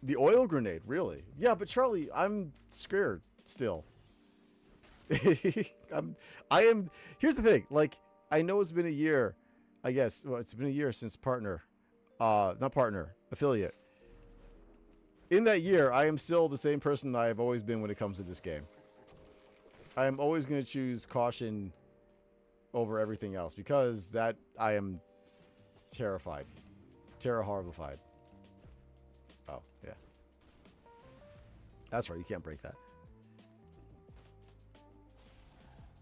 The oil grenade, really? Yeah, but Charlie, I'm scared still. I am. Here's the thing. Like, I know it's been a year. I guess. Well, it's been a year since not partner, affiliate. In that year, I am still the same person I have always been when it comes to this game. I am always going to choose caution over everything else because that I am terrified, terror-horrified. Oh yeah, that's right. You can't break that.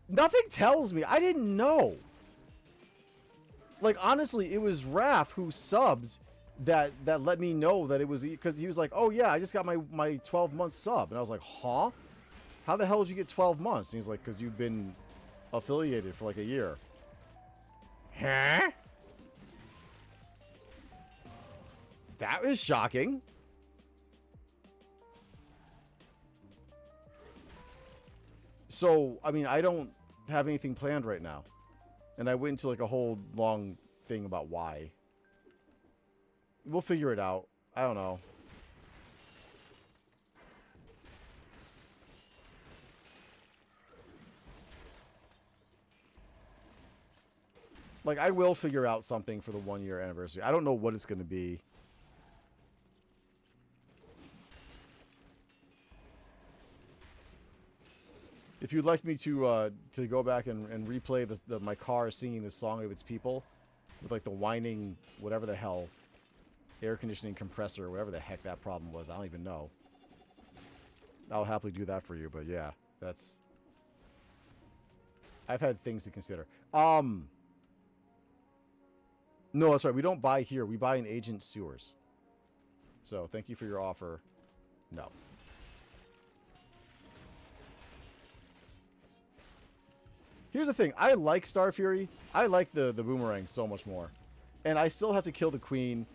Nothing tells me. I didn't know. Like, honestly, it was Raph who subbed that let me know that it was, because he was like, oh yeah, I just got my 12-month sub. And I was like, huh? How the hell did you get 12 months? And he's like, because you've been affiliated for like a year. Huh? That was shocking. So, I mean, I don't have anything planned right now. And I went into like a whole long thing about why. We'll figure it out. I don't know. Like, I will figure out something for the 1-year anniversary. I don't know what it's going to be. If you'd like me to go back and replay my car singing the song of its people with like the whining whatever the hell air conditioning compressor, whatever the heck that problem was, I don't even know. I'll happily do that for you, but yeah, that's, I've had things to consider. No, that's right. We don't buy here. We buy in Agent Sewers. So thank you for your offer. No. Here's the thing. I like Star Fury. I like the boomerang so much more. And I still have to kill the queen.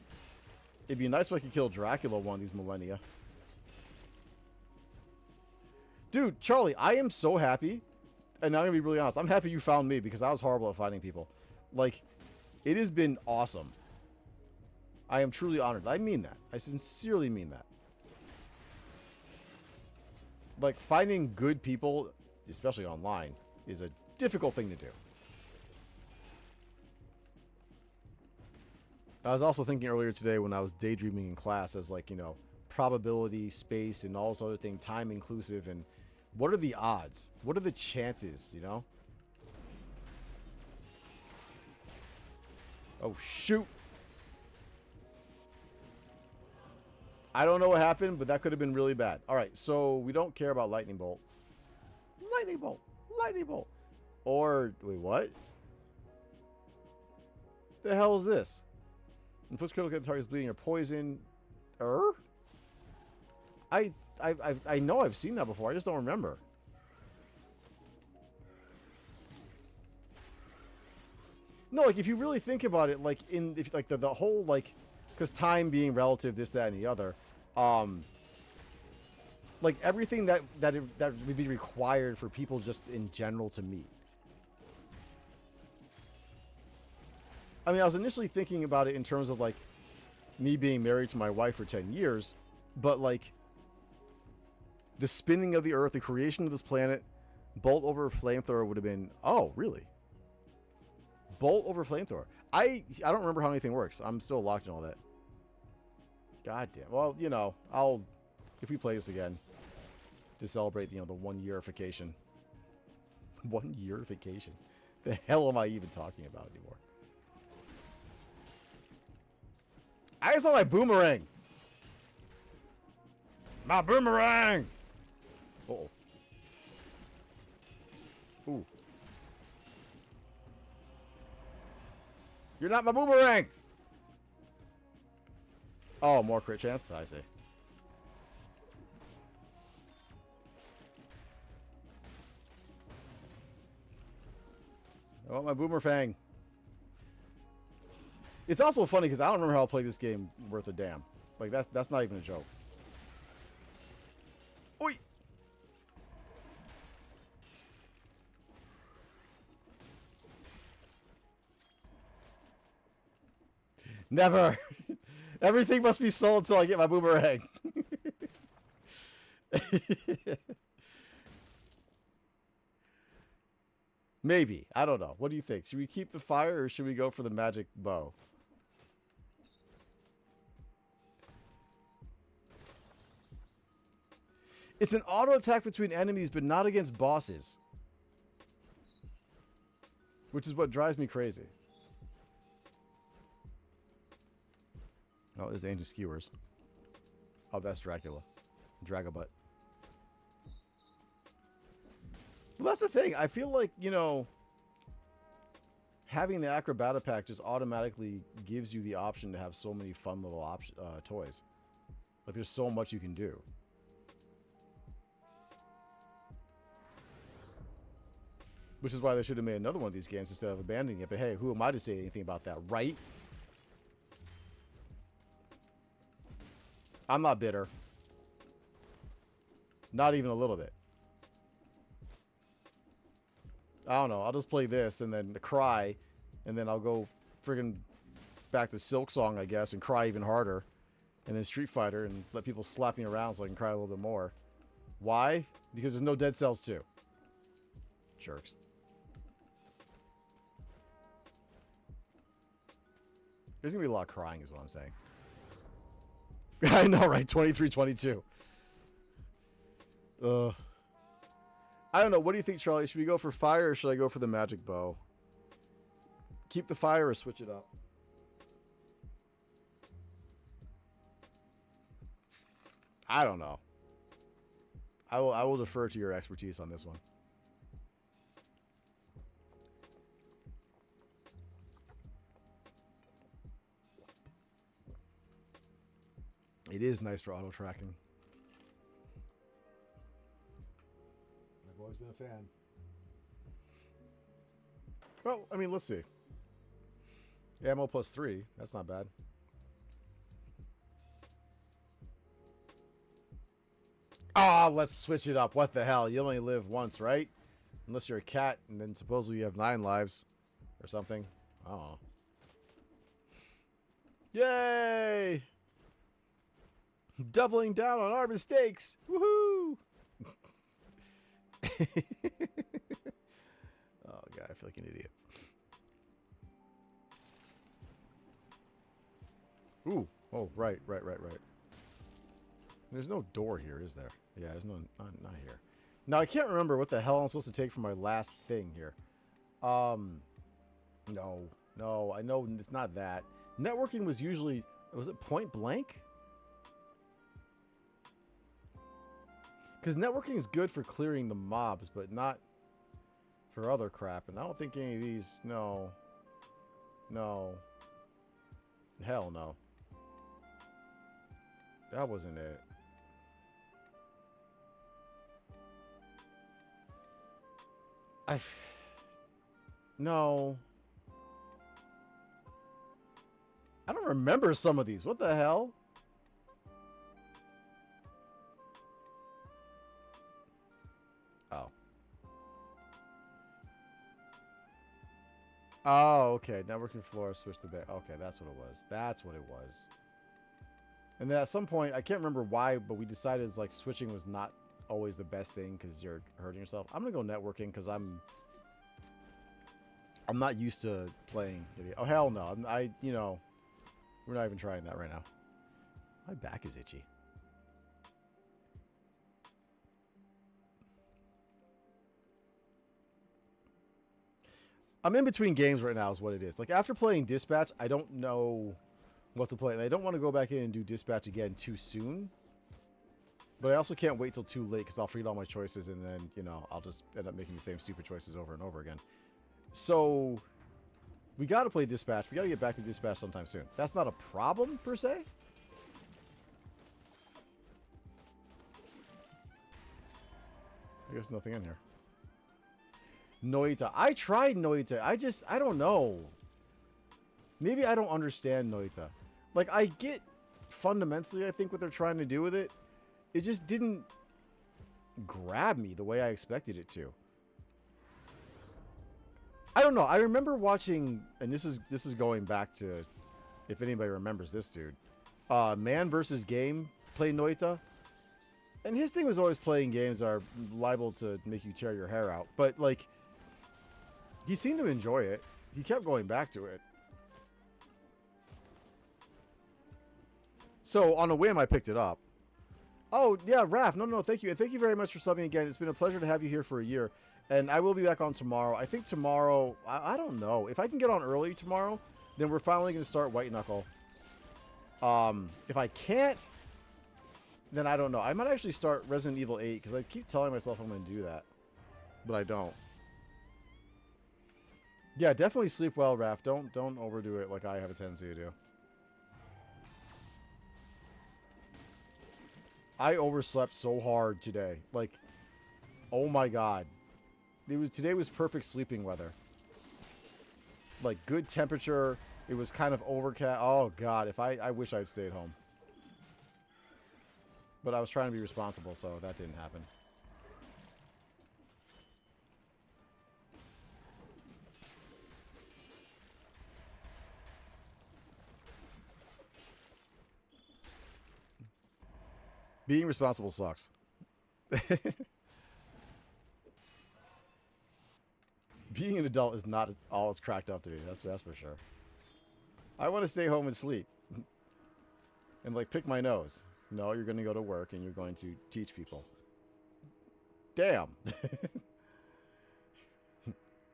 It'd be nice if I could kill Dracula one of these millennia. Dude, Charlie, I am so happy. And I'm going to be really honest. I'm happy you found me because I was horrible at finding people. Like, it has been awesome. I am truly honored. I mean that. I sincerely mean that. Like, finding good people, especially online, is a difficult thing to do. I was also thinking earlier today when I was daydreaming in class as like, you know, probability, space, and all this other thing, time inclusive, and what are the odds? What are the chances, you know? Oh, shoot. I don't know what happened, but that could have been really bad. All right, so we don't care about Lightning Bolt. Lightning Bolt. Lightning Bolt. Or, wait, what? The hell is this? Inflicts critical hit, the target is bleeding or poison. I know I've seen that before. I just don't remember. No, like if you really think about it, like if like the whole like, because time being relative, this, that, and the other, like everything that would be required for people just in general to meet. I mean, I was initially thinking about it in terms of like me being married to my wife for 10 years, but like the spinning of the earth, the creation of this planet, bolt over flamethrower would have been, oh, really? Bolt over flamethrower. I don't remember how anything works. I'm still locked in all that. God damn. Well, you know, I'll, if we play this again, to celebrate, you know, the 1 yearification. 1 yearification. The hell am I even talking about anymore? I saw my boomerang. My boomerang. Uh-oh. Ooh. You're not my boomerang. Oh, more crit chance? I see. I want my boomerang. It's also funny because I don't remember how to play this game worth a damn. Like, that's not even a joke. Oi! Never! Everything must be sold until I get my boomerang. Maybe. I don't know. What do you think? Should we keep the fire or should we go for the magic bow? It's an auto attack between enemies, but not against bosses. Which is what drives me crazy. Oh, there's Ancient Skewers. Oh, that's Dracula. Dragabutt. Well, that's the thing. I feel like, you know, having the Acrobata pack just automatically gives you the option to have so many fun little toys. Like, there's so much you can do. Which is why they should have made another one of these games instead of abandoning it. But hey, who am I to say anything about that, right? I'm not bitter. Not even a little bit. I don't know. I'll just play this and then cry. And then I'll go friggin' back to Silksong, I guess, and cry even harder. And then Street Fighter and let people slap me around so I can cry a little bit more. Why? Because there's no Dead Cells 2. Jerks. There's going to be a lot of crying is what I'm saying. I know, right? 23-22. I don't know. What do you think, Charlie? Should we go for fire or should I go for the magic bow? Keep the fire or switch it up? I don't know. I will defer to your expertise on this one. It is nice for auto tracking. I've always been a fan. Well, I mean, let's see. Ammo plus 3. That's not bad. Ah, let's switch it up. What the hell? You only live once, right? Unless you're a cat, and then supposedly you have 9 lives. Or something. Oh. Yay! Doubling down on our mistakes. Woohoo! Oh, God, I feel like an idiot. Ooh. Oh, right. There's no door here, is there? Yeah, there's no... Not here. Now, I can't remember what the hell I'm supposed to take for my last thing here. No. I know it's not that. Networking was usually... Was it point blank? Because networking is good for clearing the mobs, but not for other crap. And I don't think any of these... No. Hell no. That wasn't it. No. I don't remember some of these. What the hell? Oh. Oh, okay. Networking floor switch to bed. Okay, that's what it was. That's what it was. And then at some point, I can't remember why, but we decided it's like switching was not always the best thing because you're hurting yourself. I'm gonna go networking because I'm not used to playing video. Oh hell no! You know, we're not even trying that right now. My back is itchy. I'm in between games right now is what it is. Like after playing Dispatch, I don't know what to play. And I don't want to go back in and do Dispatch again too soon. But I also can't wait till too late because I'll forget all my choices and then, you know, I'll just end up making the same stupid choices over and over again. So we got to play Dispatch. We got to get back to Dispatch sometime soon. That's not a problem per se. I guess nothing in here. Noita. I tried Noita. I don't know. Maybe I don't understand Noita. Like, I get fundamentally, I think, what they're trying to do with it. It just didn't grab me the way I expected it to. I don't know. I remember watching, and this is going back to, if anybody remembers this dude, Man vs. Game play Noita. And his thing was always playing games that are liable to make you tear your hair out. But, like, he seemed to enjoy it. He kept going back to it. So, on a whim, I picked it up. Oh, yeah, Raph. No, thank you. And thank you very much for subbing again. It's been a pleasure to have you here for a year. And I will be back on tomorrow. I think tomorrow, I don't know. If I can get on early tomorrow, then we're finally going to start White Knuckle. If I can't, then I don't know. I might actually start Resident Evil 8 because I keep telling myself I'm going to do that. But I don't. Yeah, definitely sleep well, Raph. Don't overdo it like I have a tendency to do. I overslept so hard today. Like, oh my god. Today was perfect sleeping weather. Like, good temperature. It was kind of overcast. Oh god, I wish I'd stayed home. But I was trying to be responsible, so that didn't happen. Being responsible sucks. Being an adult is not all it's cracked up to be. That's for sure. I want to stay home and sleep. And, like, pick my nose. No, you're going to go to work and you're going to teach people. Damn.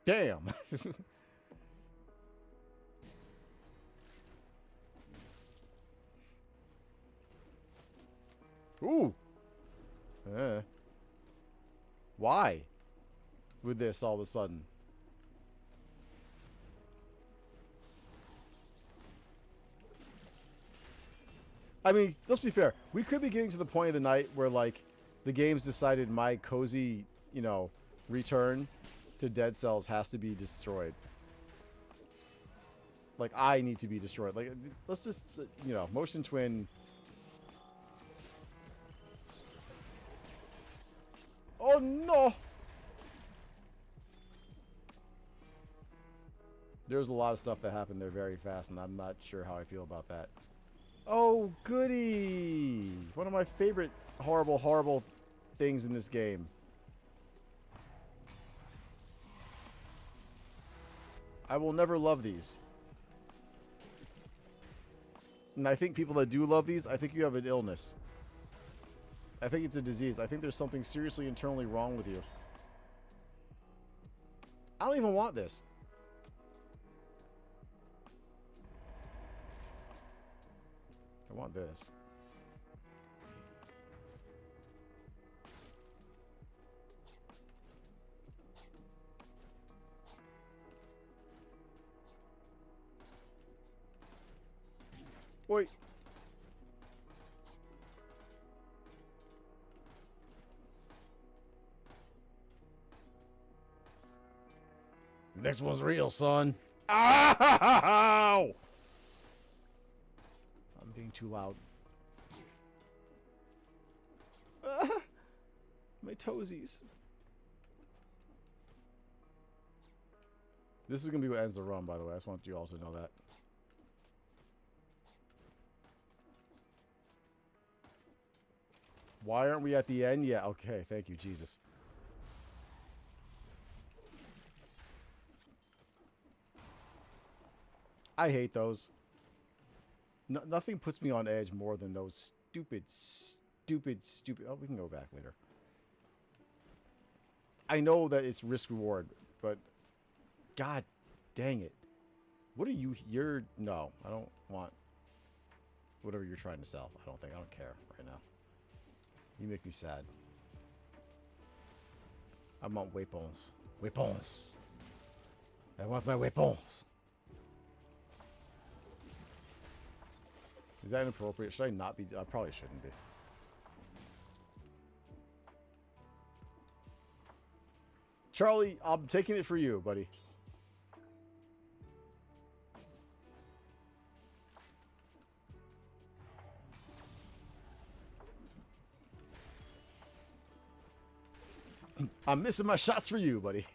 Damn. Ooh. Why? With this all of a sudden. I mean, let's be fair. We could be getting to the point of the night where, like, the game's decided my cozy, you know, return to Dead Cells has to be destroyed. Like, I need to be destroyed. Like, let's just, you know, Motion Twin. Oh, no! There's a lot of stuff that happened there very fast, and I'm not sure how I feel about that. Oh, goody! One of my favorite horrible, horrible things in this game. I will never love these. And I think people that do love these, I think you have an illness. I think it's a disease. I think there's something seriously internally wrong with you. I don't even want this. I want this. Wait. Next one's real, son. Ow! too loud. Ah, my toesies. This is going to be what ends the run, by the way. I just want you all to know that. Why aren't we at the end yet? Okay, thank you, Jesus. I hate those. No, nothing puts me on edge more than those stupid... Oh, we can go back later. I know that it's risk-reward, but... God dang it. What are you... No, I don't want... Whatever you're trying to sell. I don't care right now. You make me sad. I want weapons. Weapons. I want my weapons. Is that inappropriate? Should I not be? I probably shouldn't be. Charlie, I'm taking it for you, buddy. I'm missing my shots for you, buddy.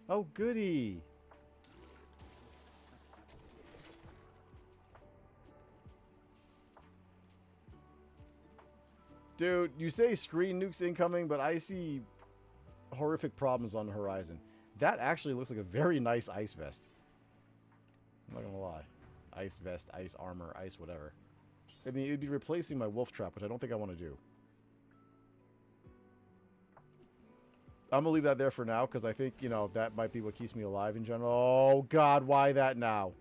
Oh, goody. Dude, you say screen nukes incoming, but I see horrific problems on the horizon. That actually looks like a very nice ice vest. I'm not gonna lie. Ice vest, ice armor, ice whatever. I mean, it'd be replacing my wolf trap, which I don't think I want to do. I'm gonna leave that there for now, because I think, you know, that might be what keeps me alive in general. Oh, God, why that now?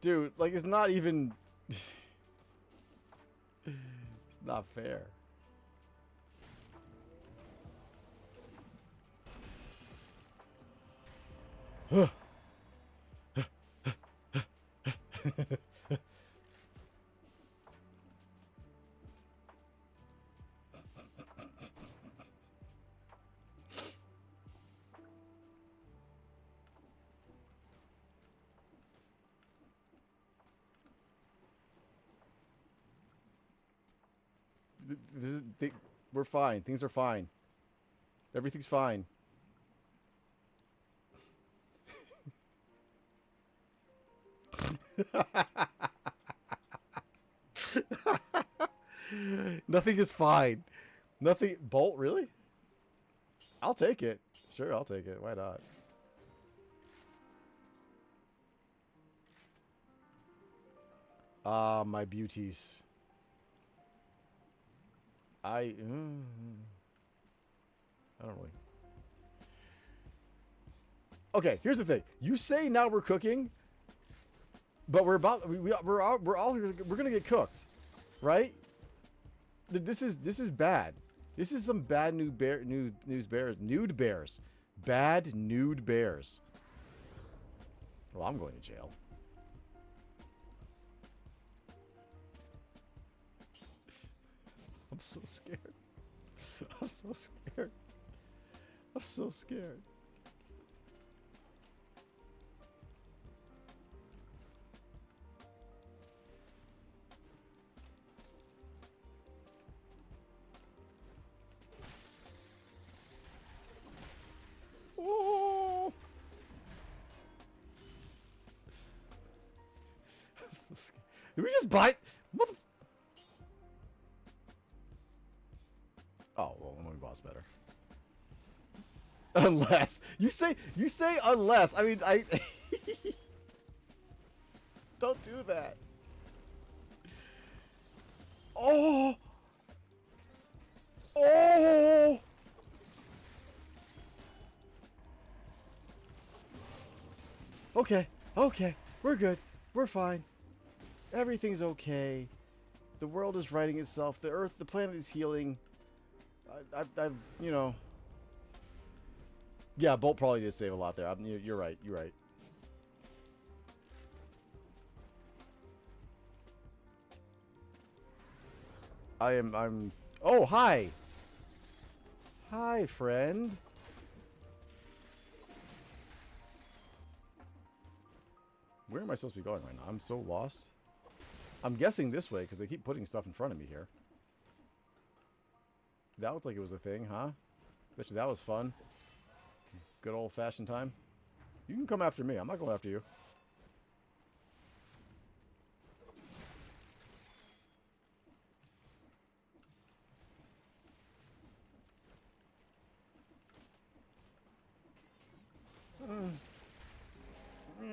Dude, like, it's not even... It's not fair. We're fine. Things are fine. Everything's fine. Nothing is fine. Nothing. Bolt, really? I'll take it. Sure, I'll take it. Why not? Ah, my beauties. I don't really. Okay, here's the thing. You say now we're cooking, but we're gonna get cooked, right? This is bad. This is some bad nude bears. Bad nude bears. Well, I'm going to jail. I'm so scared. I'm so scared. I'm so scared. Oh! I'm so scared. Did we just bite? Mother... Oh, well, let me boss better. Unless you say unless. I mean, I don't do that. Oh. Oh. Okay. Okay. We're good. We're fine. Everything's okay. The world is righting itself. The earth, the planet is healing. I've, you know. Yeah, Bolt probably did save a lot there. You're right. You're right. I'm... Oh, hi! Hi, friend. Where am I supposed to be going right now? I'm so lost. I'm guessing this way, because they keep putting stuff in front of me here. That looked like it was a thing, huh? Bet you that was fun. Good old-fashioned time. You can come after me. I'm not going after you.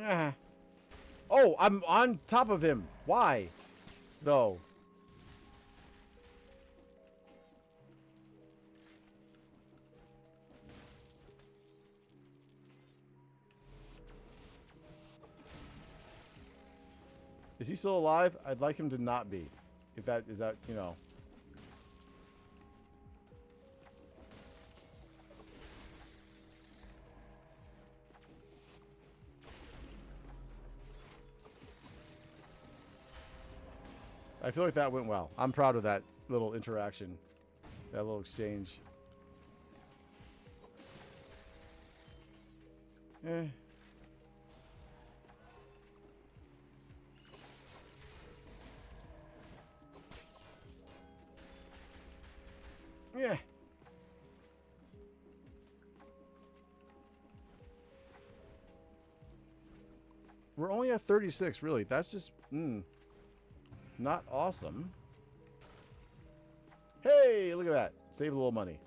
Yeah. Oh, I'm on top of him. Why? Though. Is he still alive? I'd like him to not be. If that is that, you know. I feel like that went well. I'm proud of that little interaction. That little exchange. Eh. Yeah. We're only at 36, really. That's just, not awesome. Hey, look at that. Save a little money.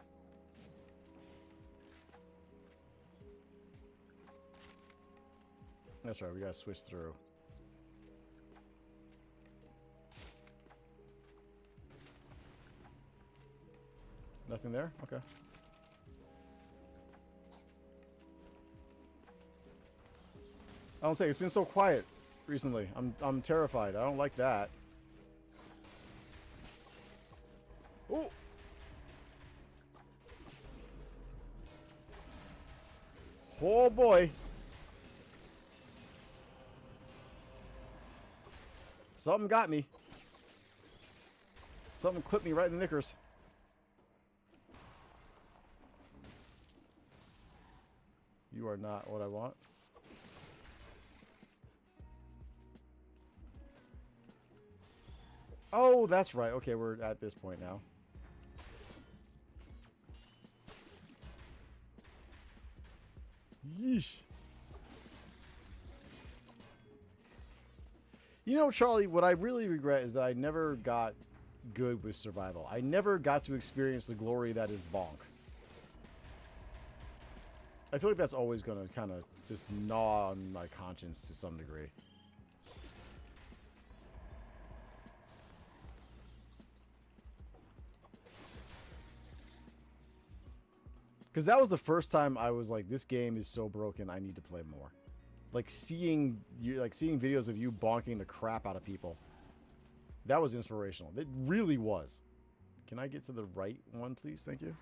That's right, we gotta switch through. Nothing there? Okay. I don't say it's been so quiet recently. I'm terrified. I don't like that. Oh. Oh boy. Something got me. Something clipped me right in the knickers. You are not what I want. Oh, that's right. Okay, we're at this point now. Yeesh. You know, Charlie, what I really regret is that I never got good with survival. I never got to experience the glory that is bonk. I feel like that's always going to kind of just gnaw on my conscience to some degree. Because that was the first time I was like, this game is so broken, I need to play more. Like seeing videos of you bonking the crap out of people. That was inspirational. It really was. Can I get to the right one, please? Thank you.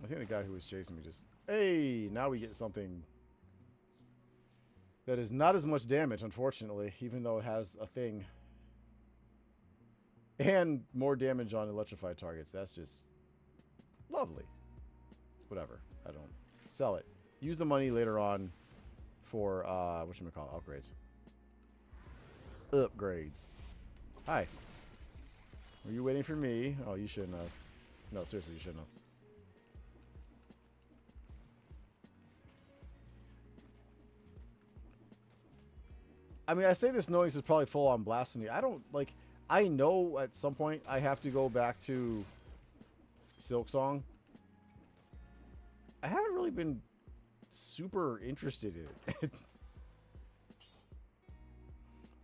I think the guy who was chasing me just... Hey, now we get something that is not as much damage, unfortunately, even though it has a thing. And more damage on electrified targets. That's just lovely. Whatever. I don't... Sell it. Use the money later on for, whatchamacallit, upgrades. Upgrades. Hi. Were you waiting for me? Oh, you shouldn't have. No, seriously, you shouldn't have. I mean, I say this knowing this is probably full on blasphemy. I don't, like... I know at some point I have to go back to Silksong. I haven't really been super interested in it.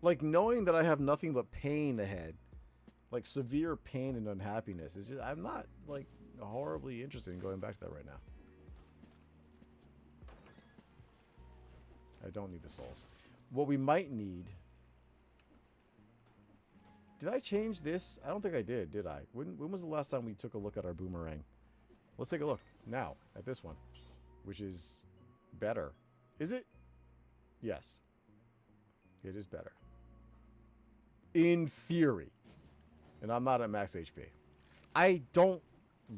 Like, knowing that I have nothing but pain ahead. Like, severe pain and unhappiness. It's just, I'm not, like, horribly interested in going back to that right now. I don't need the souls. What we might need... Did I change this? I don't think I did I? When was the last time we took a look at our boomerang? Let's take a look now at this one, which is better. Is it? Yes. It is better. In theory. And I'm not at max HP. I don't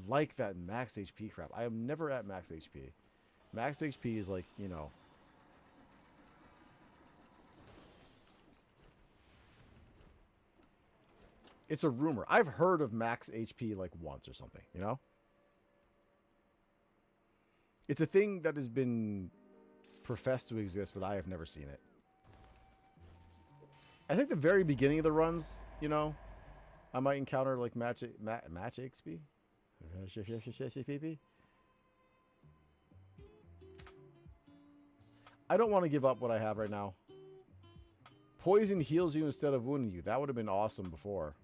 like that max HP crap. I am never at max HP. Max HP is like, you know. It's a rumor. I've heard of max HP like once or something, you know? It's a thing that has been professed to exist, but I have never seen it. I think the very beginning of the runs, you know, I might encounter like match XP. I don't want to give up what I have right now. Poison heals you instead of wounding you. That would have been awesome before.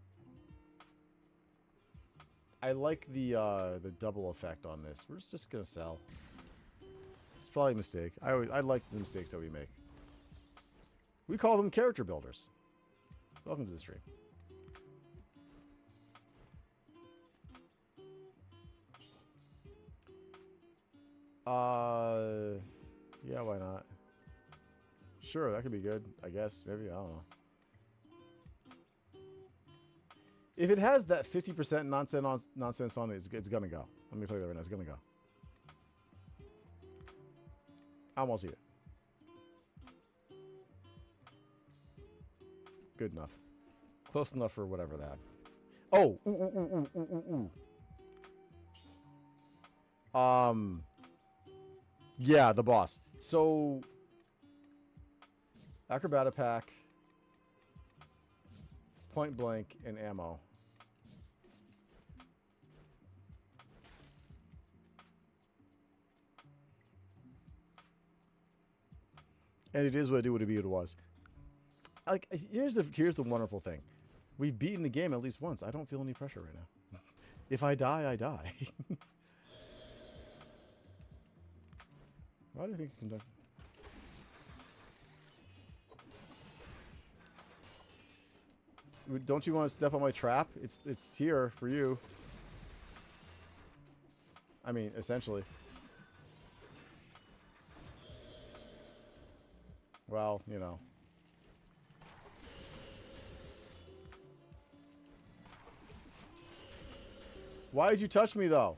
I like the double effect on this. We're just gonna sell. It's probably a mistake. I like the mistakes that we make. We call them character builders. Welcome to the stream. Yeah, why not? Sure, that could be good. I guess, maybe, I don't know. If it has that 50% nonsense on it, it's gonna go. Let me tell you that right now, it's gonna go. I won't see it. Good enough. Close enough for whatever that. Oh! Yeah, the boss. So... Acrobata pack. Point blank and ammo. And it is what it would be what it was. Like, here's the wonderful thing. We've beaten the game at least once. I don't feel any pressure right now. If I die, I die. Why do you think you conduct? Don't you want to step on my trap? It's here for you. I mean, essentially. Well, you know. Why did you touch me, though?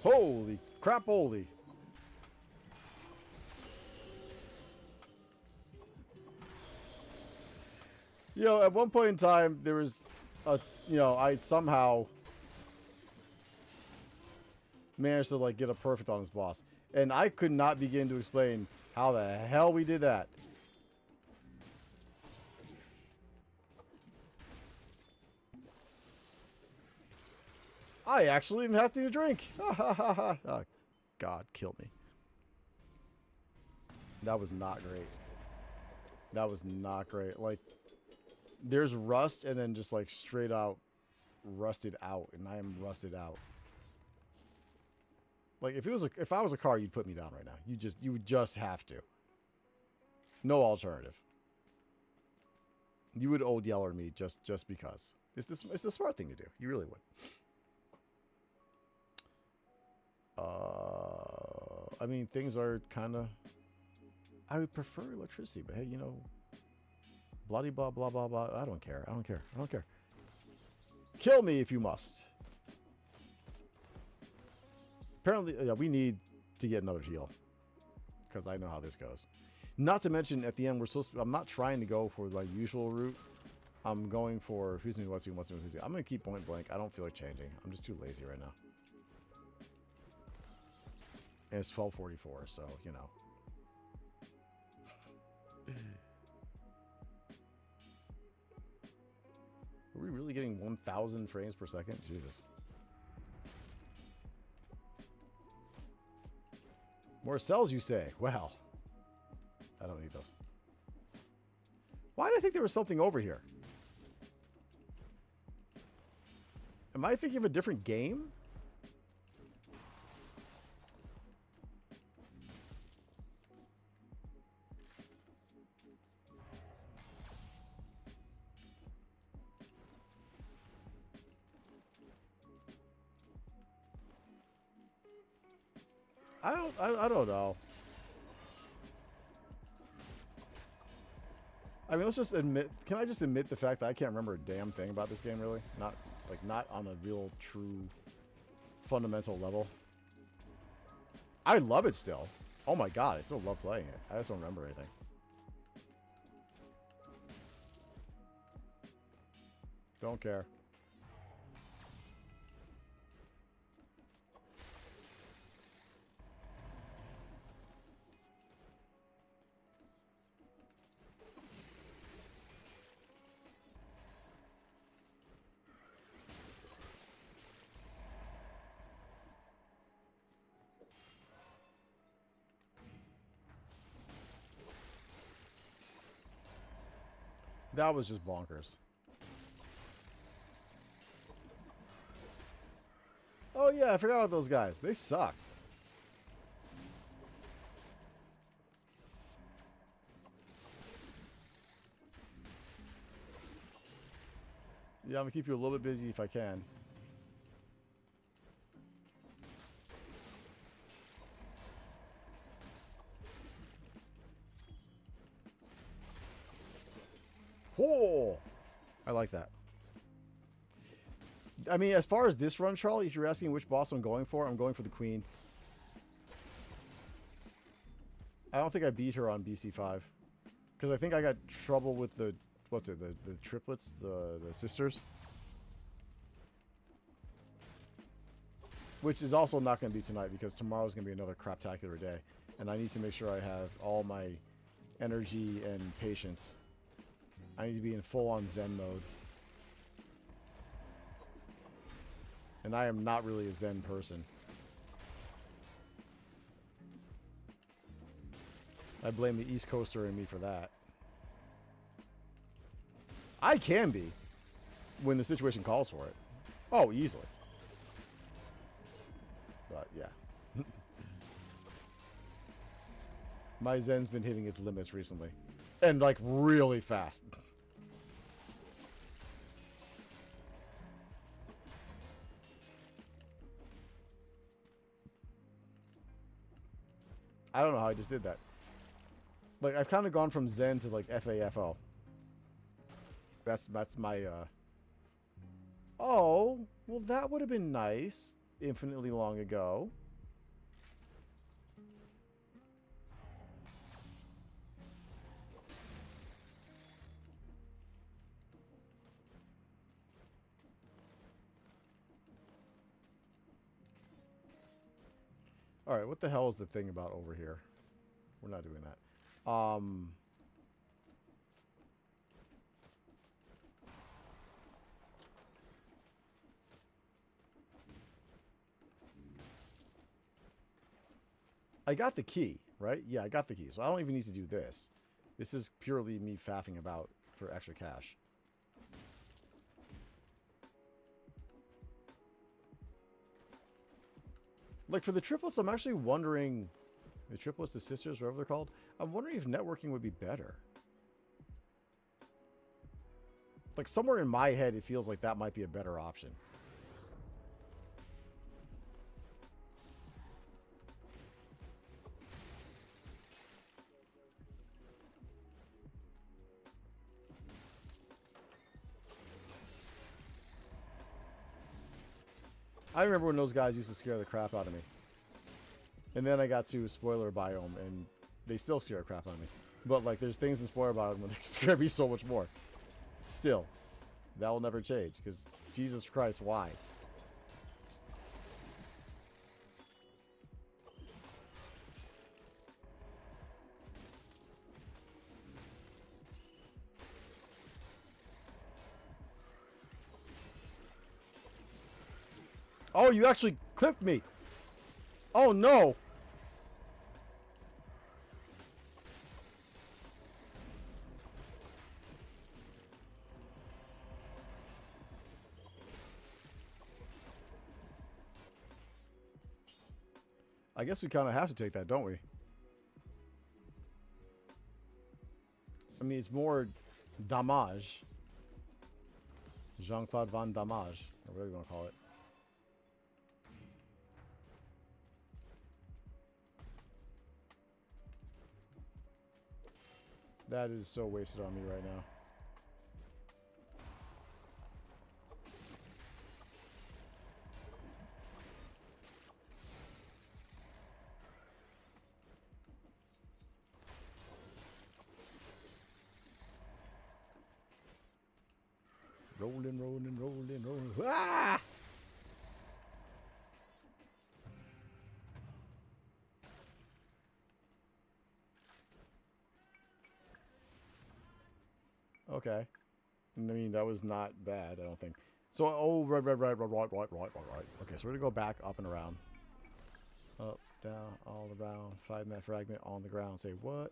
Holy crap, holy. You know, at one point in time, there was a, you know, I somehow managed to, like, get a perfect on his boss. And I could not begin to explain how the hell we did that. I actually didn't have to drink. Oh, God, kill me. That was not great. That was not great. Like, there's rust and then just, like, straight out rusted out. And I am rusted out. Like, if I was a car, you'd put me down right now. You would just have to. No alternative. You would old yeller me just because. It's the smart thing to do. You really would. I mean, things are kind of... I would prefer electricity, but hey, you know... Blah, blah, blah, blah, blah. I don't care. I don't care. I don't care. Kill me if you must. Apparently, yeah, we need to get another heal. Because I know how this goes. Not to mention, at the end, I'm not trying to go for my usual route. I'm going for... Who's me, what's me, what's me, who's me. I'm going to keep point blank. I don't feel like changing. I'm just too lazy right now. And it's 12:44, so, you know. Are we really getting 1,000 frames per second? Jesus. More cells, you say? Well, I don't need those. Why did I think there was something over here? Am I thinking of a different game? I don't know. I mean, let's just admit. Can I just admit the fact that I can't remember a damn thing about this game, really? Not on a real, true, fundamental level. I love it still. Oh my god, I still love playing it. I just don't remember anything. Don't care. That was just bonkers. Oh yeah, I forgot about those guys. They suck. Yeah, I'm gonna keep you a little bit busy if I can. Oh, I like that. I mean, as far as this run, Charlie, if you're asking which boss I'm going for the Queen. I don't think I beat her on BC5. Because I think I got trouble with the... What's it? The triplets? The sisters? Which is also not going to be tonight because tomorrow's going to be another craptacular day. And I need to make sure I have all my energy and patience. I need to be in full-on Zen mode. And I am not really a Zen person. I blame the East Coaster in me for that. I can be when the situation calls for it. Oh, easily. But, yeah. My Zen's been hitting its limits recently. And, like, really fast. I don't know how I just did that. Like, I've kind of gone from Zen to, like, FAFO. That's my, Oh, well, that would have been nice infinitely long ago. Alright, what the hell is the thing about over here? We're not doing that. I got the key, right? Yeah, I got the key. So I don't even need to do this. This is purely me faffing about for extra cash. Like, for the triplets, I'm actually wondering... The triplets, the sisters, whatever they're called. I'm wondering if networking would be better. Like, somewhere in my head, it feels like that might be a better option. I remember when those guys used to scare the crap out of me. And then I got to spoiler biome, and they still scare the crap out of me. But, like, there's things in spoiler biome that scare me so much more. Still. That will never change, because Jesus Christ, why? Oh, you actually clipped me! Oh, no! I guess we kind of have to take that, don't we? I mean, it's more damage. Jean-Claude Van Damage, or whatever you want to call it. That is so wasted on me right now. Rolling. Ah! Okay. I mean, that was not bad, I don't think. So, oh, right. Okay, so we're gonna go back up and around. Up, down, all around. Fighting that fragment on the ground. Say what?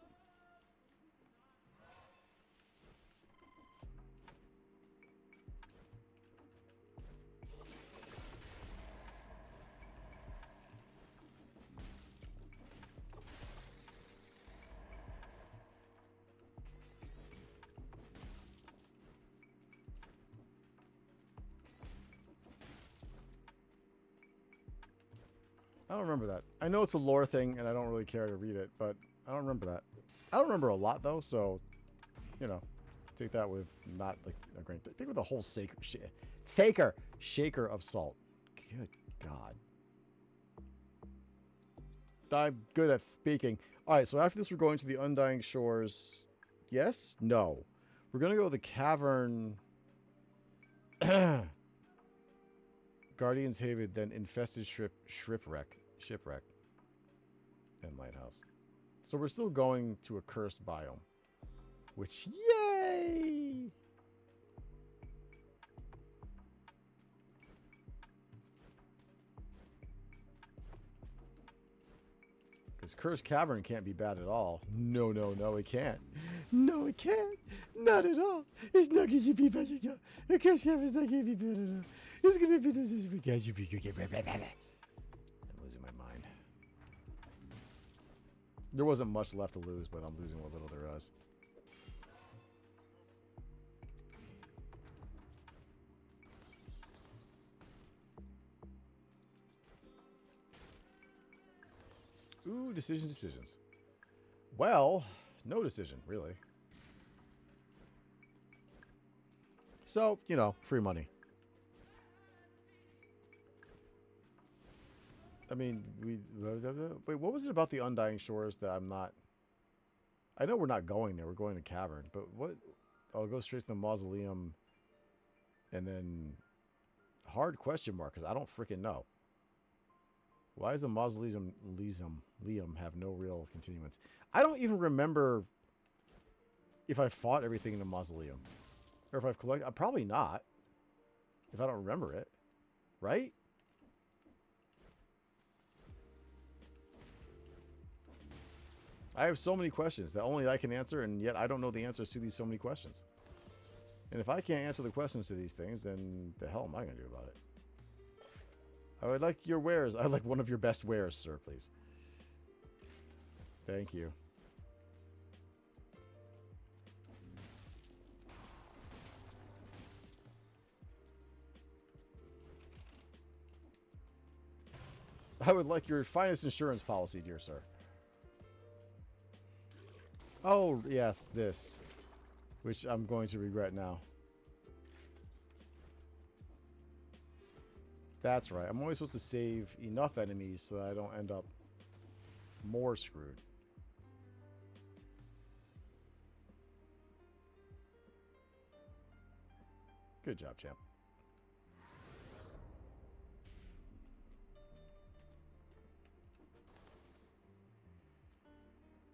I don't remember that. I know it's a lore thing, and I don't really care to read it, but I don't remember that. I don't remember a lot, though, so, you know, take that with not, like, a grain. Take with a whole shaker of salt. Good God. I'm good at speaking. All right, so after this, we're going to the Undying Shores. Yes? No. We're going to go to the Cavern... Guardian's Haven, then Infested Shipwreck, and Lighthouse. So we're still going to a cursed biome. Which, yay! Because Cursed Cavern can't be bad at all. No, it can't. No, it can't. Not at all. It's not going to be bad at all. The Cursed Cavern's not going to be bad at all. It's going to be this because you I'm losing my mind. There wasn't much left to lose, but I'm losing what little there was. Ooh, decisions. Well, no decision, really. So, you know, free money. I mean, wait, what was it about the Undying Shores that I'm not... I know we're not going there. We're going to Cavern. But what... I'll go straight to the Mausoleum. And then... Hard question mark, because I don't freaking know. Why does the Mausoleum have no real continuance? I don't even remember if I fought everything in the Mausoleum. Or if I've collected... probably not. If I don't remember it. Right? I have so many questions that only I can answer, and yet I don't know the answers to these so many questions. And if I can't answer the questions to these things, then the hell am I going to do about it? I would like your wares. I'd like one of your best wares, sir, please. Thank you. I would like your finest insurance policy, dear sir. Oh, yes, this. Which I'm going to regret now. That's right. I'm only supposed to save enough enemies so that I don't end up more screwed. Good job, champ.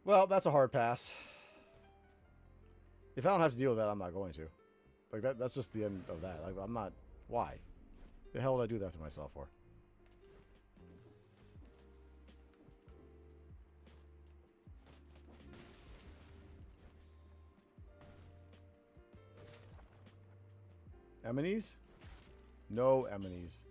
Well, that's a hard pass. If I don't have to deal with that, I'm not going to. Like, that's just the end of that. Like, I'm not... Why? The hell would I do that to myself for? Emenes? No Emenes.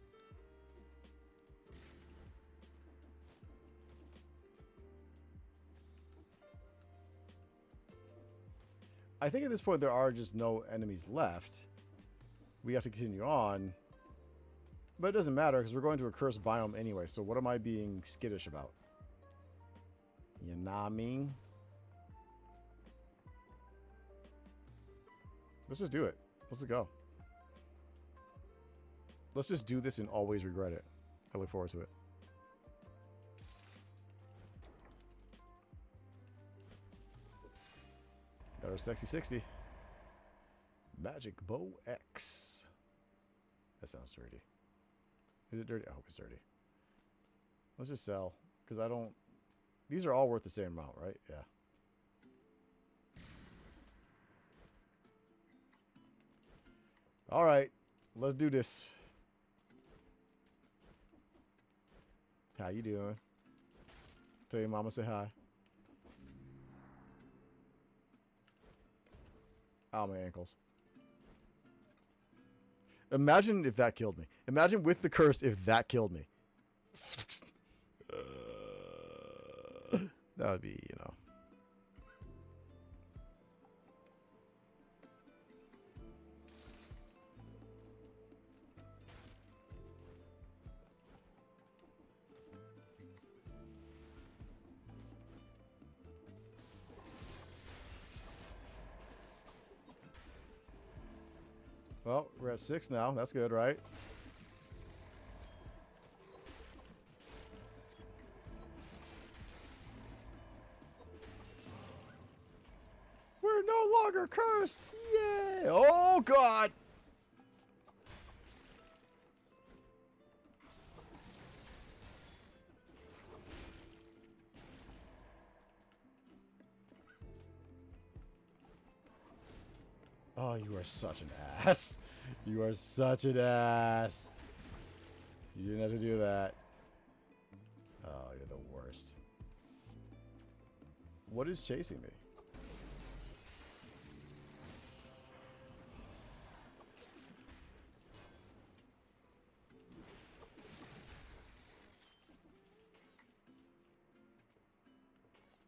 I think at this point there are just no enemies left. We have to continue on. But it doesn't matter because we're going to a cursed biome anyway. So what am I being skittish about? You know what I mean? Let's just do it. Let's go. Let's just do this and always regret it. I look forward to it. Got our sexy 60. Magic Bow X. That sounds dirty. Is it dirty? I hope it's dirty. Let's just sell. Because I don't... These are all worth the same amount, right? Yeah. Alright. Let's do this. How you doing? Tell your mama say hi. Ow, my ankles. Imagine if that killed me. Imagine with the curse if that killed me. That would be, you know. Well, we're at 6 now. That's good, right? We're no longer cursed. Yay! Oh, God! Oh, you are such an ass. You are such an ass. You didn't have to do that. Oh, you're the worst. What is chasing me?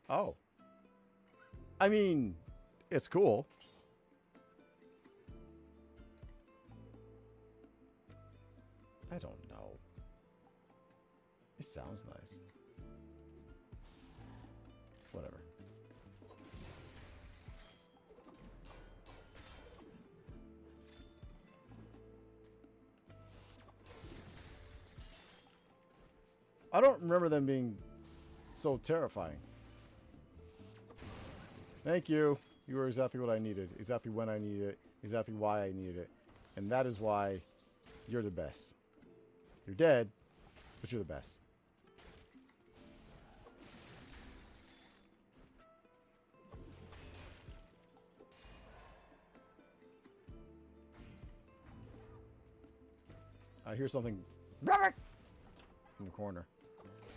Oh. I mean, it's cool. I don't know. It sounds nice. Whatever. I don't remember them being so terrifying. Thank you. You were exactly what I needed. Exactly when I needed it. Exactly why I needed it. And that is why you're the best. You're dead, but you're the best. I hear something in the corner.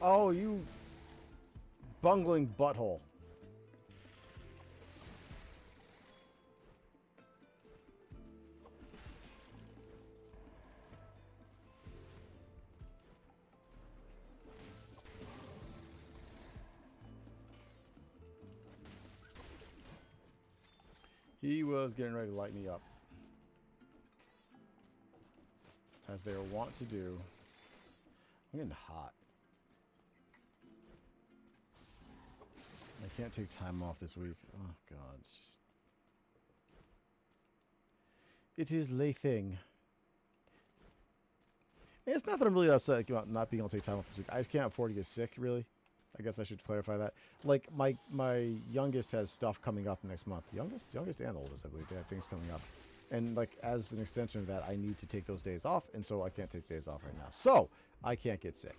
Oh, you bungling butthole. He was getting ready to light me up. As they are wont to do. I'm getting hot. I can't take time off this week. Oh, God. It's just... It is le thing. It's not that I'm really upset about not being able to take time off this week. I just can't afford to get sick, really. I guess I should clarify that. Like, my youngest has stuff coming up next month. Youngest and oldest, I believe. They have things coming up. And, like, as an extension of that, I need to take those days off. And so I can't take days off right now. So, I can't get sick.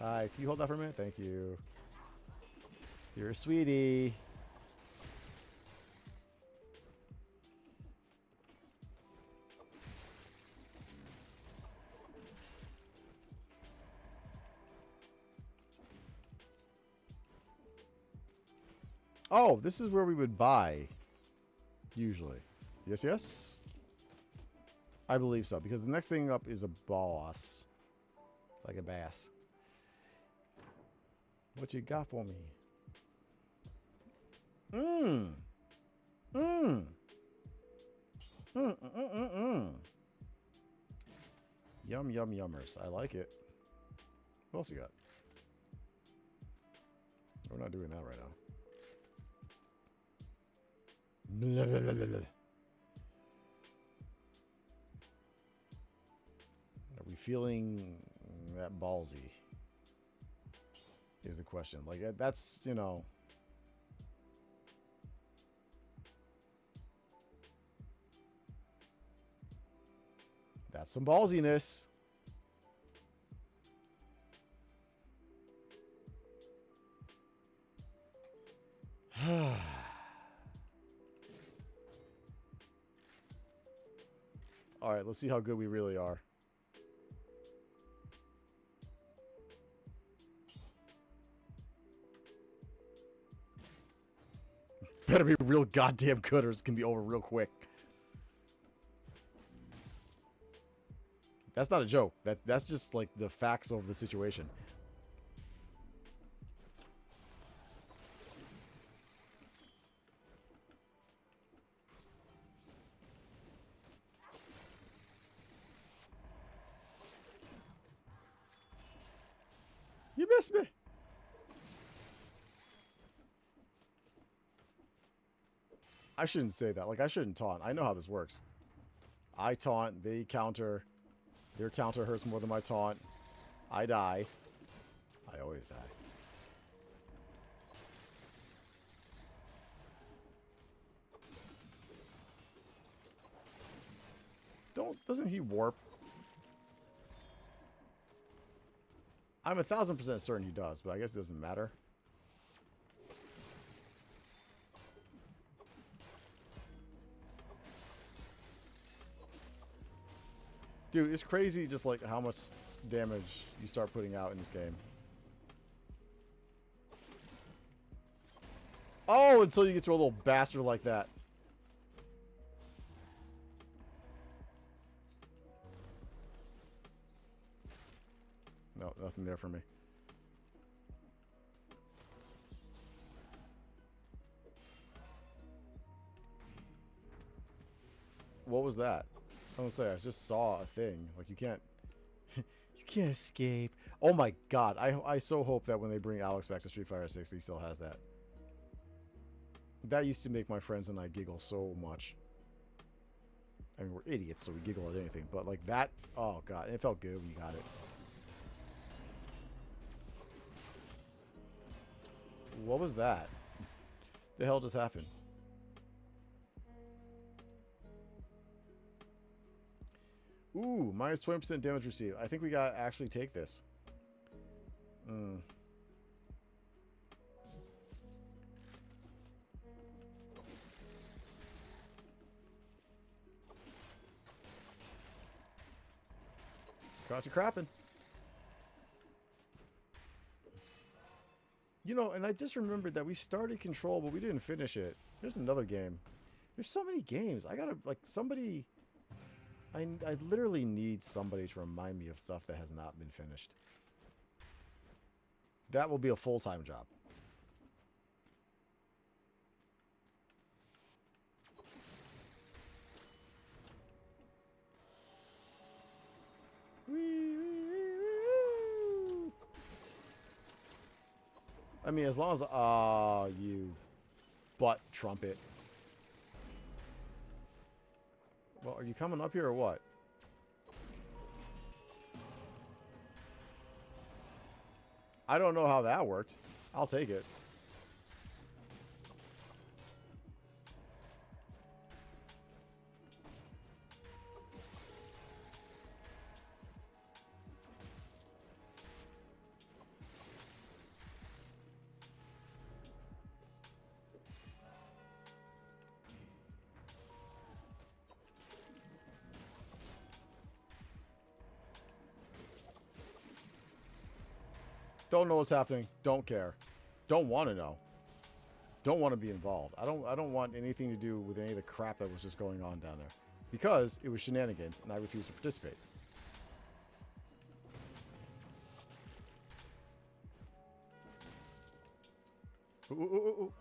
Hi, can you hold that for a minute? Thank you. You're a sweetie. Oh, this is where we would buy. Usually. Yes, yes? I believe so. Because the next thing up is a boss. Like a bass. What you got for me? Mmm. Mmm. Mmm. Yum, yum, yummers. I like it. What else you got? We're not doing that right now. Blah, blah, blah, blah, blah. Are we feeling that ballsy? Is the question. Like, that's, you know. That's some ballsiness. All right, let's see how good we really are. Better be real goddamn good or it's gonna be over real quick. That's not a joke. That's just like the facts of the situation. You missed me. I shouldn't say that. Like, I shouldn't taunt. I know how this works. I taunt, they counter. Their counter hurts more than my taunt. I die. I always die. Doesn't he warp? I'm 1000% certain he does, but I guess it doesn't matter. Dude, it's crazy just like how much damage you start putting out in this game. Oh, until you get to a little bastard like that. No, nothing there for me. What was that? I was gonna say, I just saw a thing. Like, you can't... you can't escape. Oh my god. I so hope that when they bring Alex back to Street Fighter 6, he still has that. That used to make my friends and I giggle so much. I mean, we're idiots, so we giggle at anything. But, like, that... Oh, god. It felt good when you got it. What was that? The hell just happened? Ooh, minus 20% damage received. I think we gotta actually take this. Got you crapping. You know, and I just remembered that we started Control, but we didn't finish it. There's another game. There's so many games. I gotta, like, somebody... I literally need somebody to remind me of stuff that has not been finished. That will be a full-time job. I mean, as long as... you butt trumpet. Well, are you coming up here or what? I don't know how that worked. I'll take it. Don't know what's happening. Don't care. Don't want to know. Don't want to be involved. I don't want anything to do with any of the crap that was just going on down there. Because it was shenanigans and I refuse to participate. Ooh, ooh, ooh, ooh.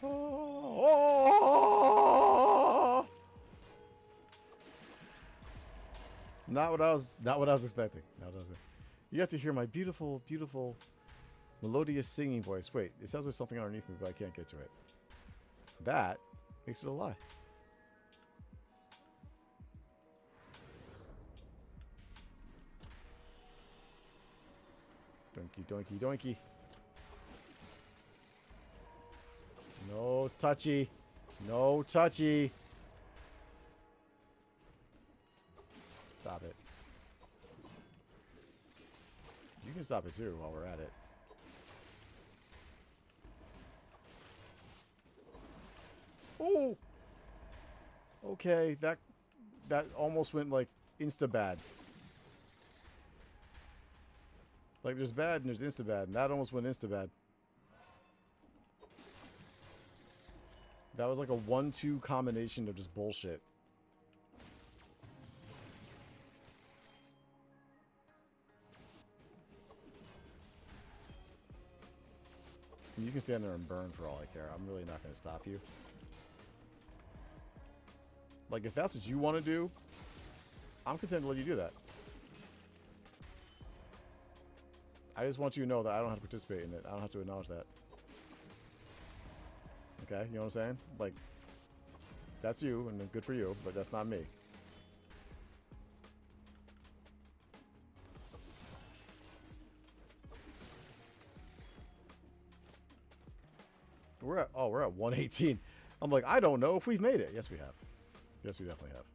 Oh! Not what I was expecting. Not what I was. You have to hear my beautiful, beautiful, melodious singing voice. Wait, it sounds like something underneath me, but I can't get to it. That makes it a lie. Donkey, donkey, donkey. No touchy. No touchy. Stop it. You can stop it too while we're at it. Oh! Okay, that almost went like insta-bad. Like there's bad and there's insta-bad, and that almost went insta-bad. That was like a 1-2 combination of just bullshit. You can stand there and burn for all I care. I'm really not going to stop you. Like, if that's what you want to do, I'm content to let you do that. I just want you to know that I don't have to participate in it. I don't have to acknowledge that. Okay, you know what I'm saying? Like, that's you, and good for you, but that's not me. We're at 118. I'm like, I don't know if we've made it. Yes, we have. Yes, we definitely have.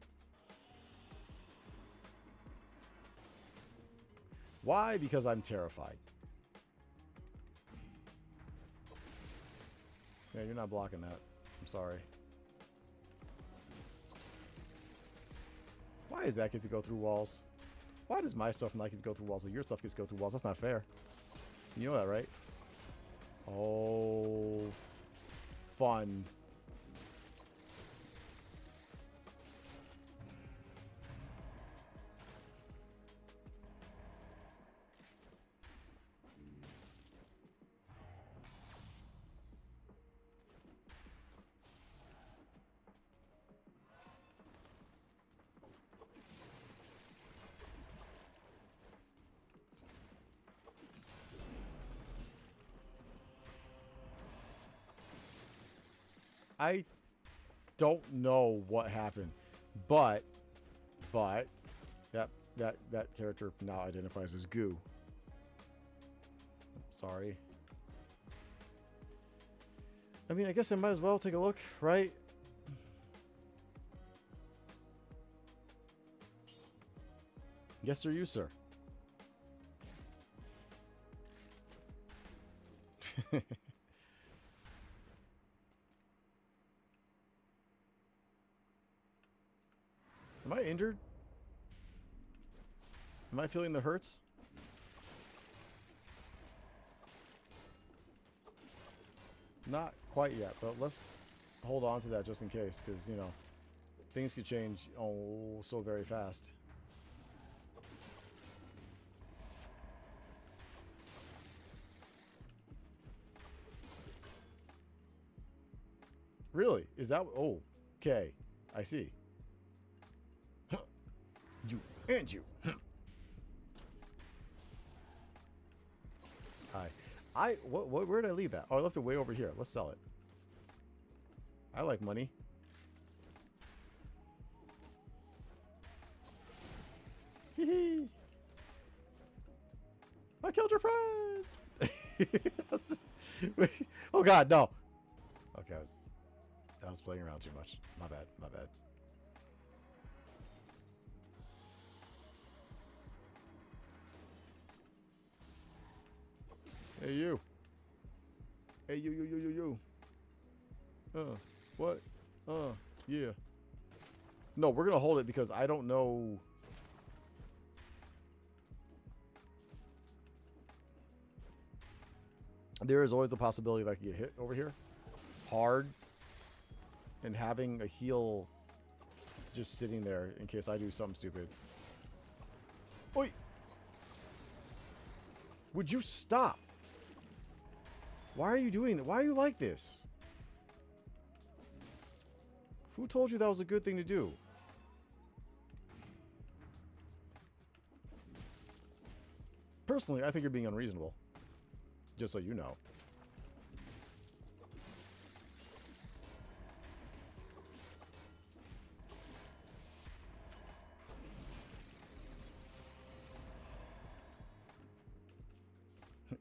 Why? Because I'm terrified. Yeah, you're not blocking that. I'm sorry. Why does that get to go through walls? Why does my stuff not get to go through walls, but your stuff gets to go through walls? That's not fair. You know that, right? Oh, fun. I don't know what happened, but that character now identifies as goo. Sorry. I mean, I guess I might as well take a look, right? Yes, sir, you, sir. Am I injured? Am I feeling the hurts? Not quite yet, but let's hold on to that just in case, because, you know, things could change so very fast. Really? Is that... Oh, okay. I see. You and you. Hi. Where did I leave that? Oh, I left it way over here. Let's sell it. I like money. Hee. I killed your friend. Wait. Oh God, no. Okay, I was playing around too much. My bad. My bad. Hey, you. Hey, you. What? Yeah. No, we're going to hold it because I don't know. There is always the possibility that I could get hit over here hard, and having a heal just sitting there in case I do something stupid. Oi! Would you stop? Why are you doing that? Why are you like this? Who told you that was a good thing to do? Personally, I think you're being unreasonable. Just so you know.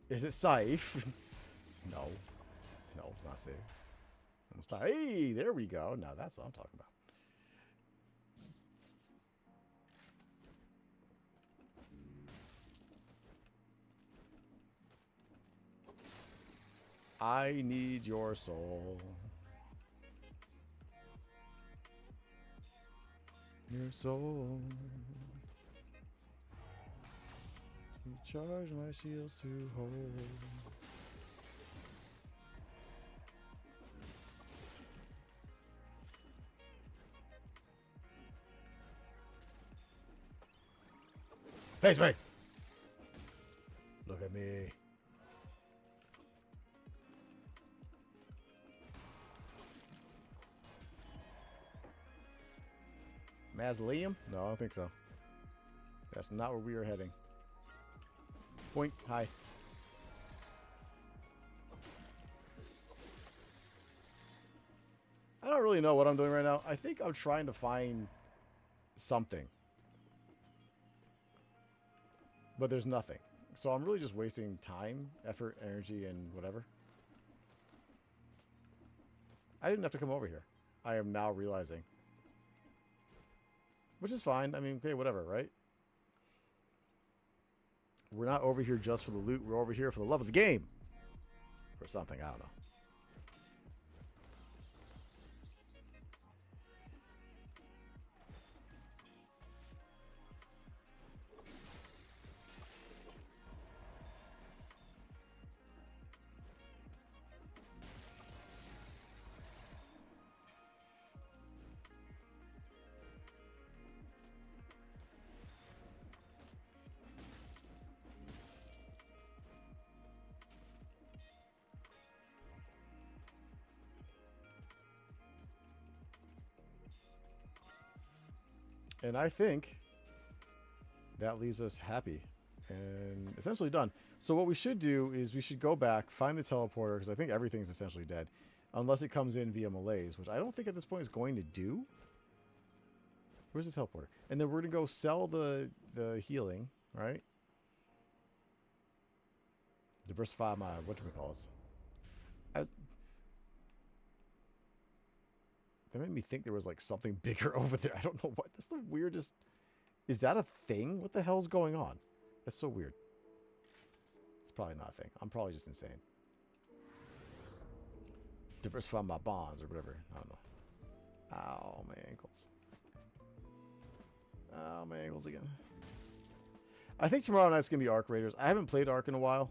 Is it safe? No. No, it's not safe. It's not. Hey, there we go. Now that's what I'm talking about. I need your soul. Your soul. To charge my shields to hold. Face me! Look at me. Mausoleum? No, I don't think so. That's not where we are heading. Point. Hi. I don't really know what I'm doing right now. I think I'm trying to find something. But there's nothing. So I'm really just wasting time, effort, energy, and whatever. I didn't have to come over here. I am now realizing. Which is fine. I mean, okay, whatever, right? We're not over here just for the loot. We're over here for the love of the game. Or something. I don't know. And I think that leaves us happy and essentially done. So what we should do is we should go back, find the teleporter, because I think everything's essentially dead. Unless it comes in via malaise, which I don't think at this point is going to do. Where's the teleporter? And then we're going to go sell the healing, right? Diversify my, what do we call this? That made me think there was like something bigger over there. I don't know what. That's the weirdest. Is that a thing? What the hell's going on? That's so weird. It's probably not a thing. I'm probably just insane. Diversify my bonds or whatever. I don't know. Ow, my ankles. Ow, my ankles again. I think tomorrow night's going to be Arc Raiders. I haven't played Arc in a while.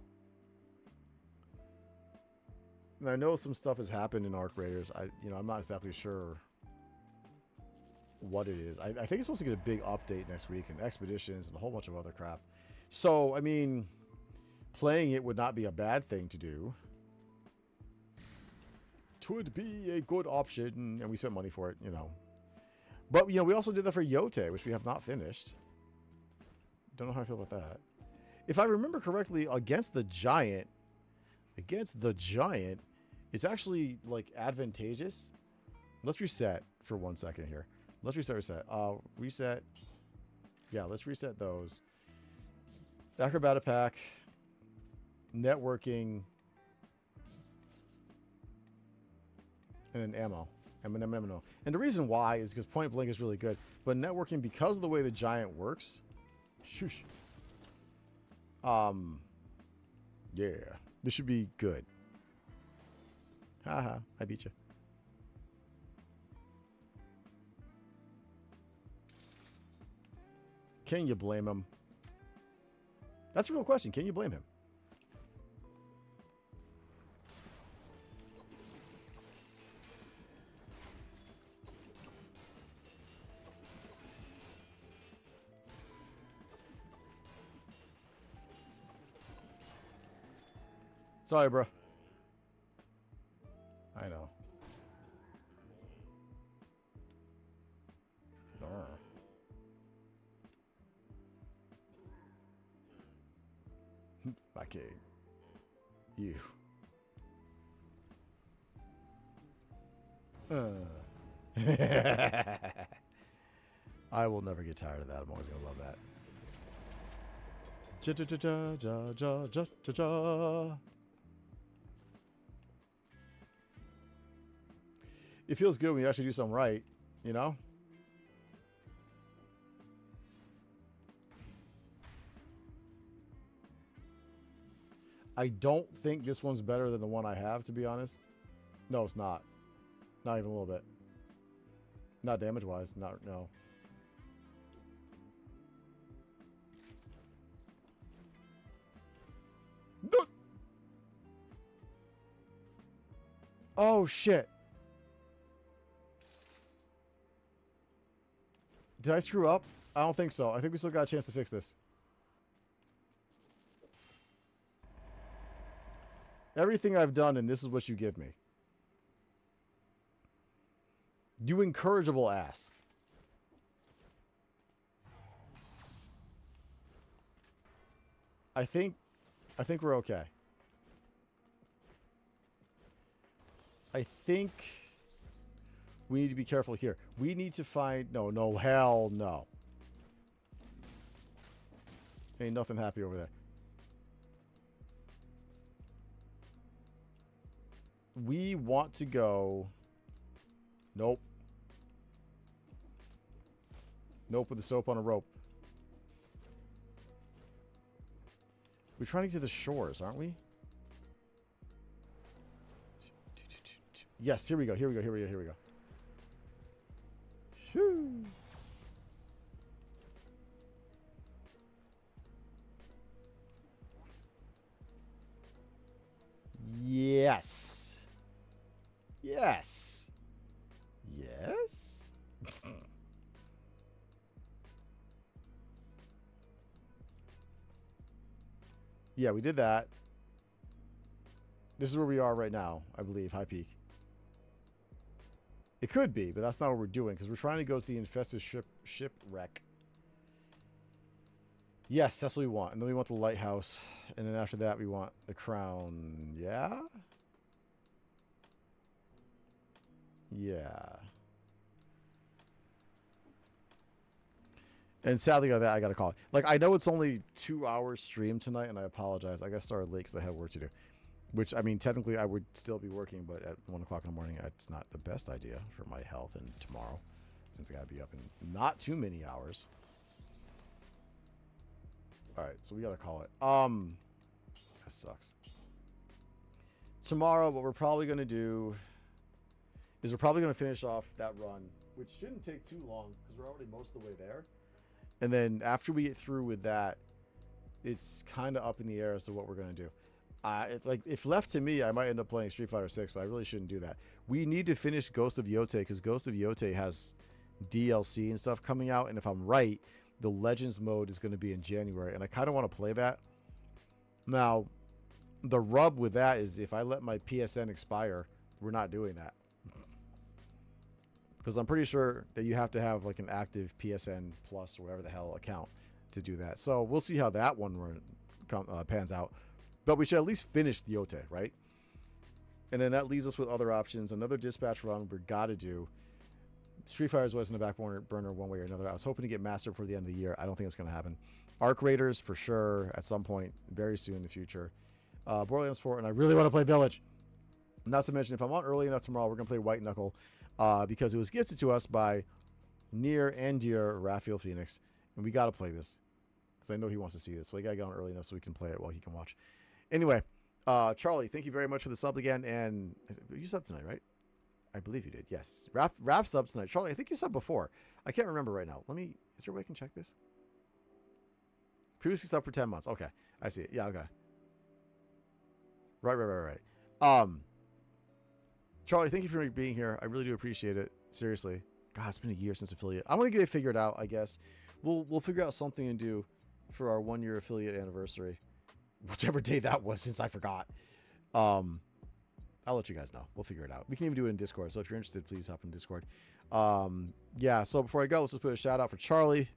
And I know some stuff has happened in Arc Raiders. I'm not exactly sure what it is. I think it's supposed to get a big update next week and expeditions and a whole bunch of other crap. So, I mean, playing it would not be a bad thing to do. It would be a good option, and we spent money for it, you know. But, you know, we also did that for Yote, which we have not finished. Don't know how I feel about that. If I remember correctly, against the giant, it's actually like advantageous. Let's reset for 1 second here. Let's reset. Reset. Yeah, let's reset those. Acrobatic pack. Networking. And then ammo. Ammo. And the reason why is because point blank is really good. But networking, because of the way the giant works. Shush. Yeah. This should be good. Haha, I beat you. Can you blame him? That's a real question. Can you blame him? Sorry, bro. I know. Okay. You. I will never get tired of that. I'm always gonna love that. Ja, ja, ja, ja, ja, ja, ja, ja. It feels good when you actually do something right, you know? I don't think this one's better than the one I have, to be honest. No, it's not. Not even a little bit. Not damage-wise. Not, no. Oh, shit. Did I screw up? I don't think so. I think we still got a chance to fix this. Everything I've done, and this is what you give me. You incorrigible ass. I think we're okay. I think we need to be careful here. We need to find... No, hell no. Ain't nothing happy over there. We want to go... Nope. Nope, with the soap on a rope. We're trying to get to the shores, aren't we? Yes, here we go. Shoo. Yes. Yes. Yes. Yeah, we did that. This is where we are right now, I believe, High Peak. It could be, but that's not what we're doing, because we're trying to go to the infested shipwreck. Yes, that's what we want. And then we want the lighthouse. And then after that, we want the crown. Yeah? Yeah. And sadly, I got to call it. Like, I know it's only 2 hours stream tonight, and I apologize. I got started late because I had work to do. Which, I mean, technically I would still be working, but at 1 o'clock in the morning, it's not the best idea for my health and tomorrow, since I got to be up in not too many hours. All right, so we got to call it. That sucks. Tomorrow, what we're probably going to do is we're probably going to finish off that run, which shouldn't take too long because we're already most of the way there. And then after we get through with that, it's kind of up in the air as to what we're going to do. If left to me, I might end up playing Street Fighter 6, but I really shouldn't do that. We need to finish Ghost of Yotei because Ghost of Yotei has DLC and stuff coming out, and if I'm right, the Legends mode is going to be in January, and I kind of want to play that. Now, the rub with that is if I let my PSN expire, we're not doing that. Because I'm pretty sure that you have to have like an active PSN Plus or whatever the hell account to do that. So we'll see how that one pans out. But we should at least finish the Yotei, right? And then that leaves us with other options. Another dispatch run we got to do. Street Fighter is always in the back burner one way or another. I was hoping to get Master before the end of the year. I don't think it's going to happen. Arc Raiders for sure at some point very soon in the future. Borderlands 4, and I really want to play Village. Not to mention, if I'm on early enough tomorrow, we're going to play White Knuckle because it was gifted to us by near and dear Raphael Phoenix. And we got to play this because I know he wants to see this. So we got to get on early enough so we can play it while he can watch. Anyway, Charlie, thank you very much for the sub again. And you subbed tonight, right? I believe you did. Yes. Raph subbed tonight. Charlie, I think you subbed before. I can't remember right now. Is there a way I can check this? Previously subbed for 10 months. Okay. I see it. Yeah, okay. Right. Charlie, thank you for being here. I really do appreciate it. Seriously. God, it's been a year since affiliate. I'm going to get it figured out, I guess. We'll figure out something to do for our 1 year affiliate anniversary. Whichever day that was, since I forgot. I'll let you guys know. We'll figure it out. We can even do it in Discord. So if you're interested, please hop in Discord. Yeah. So before I go, let's just put a shout out for Charlie.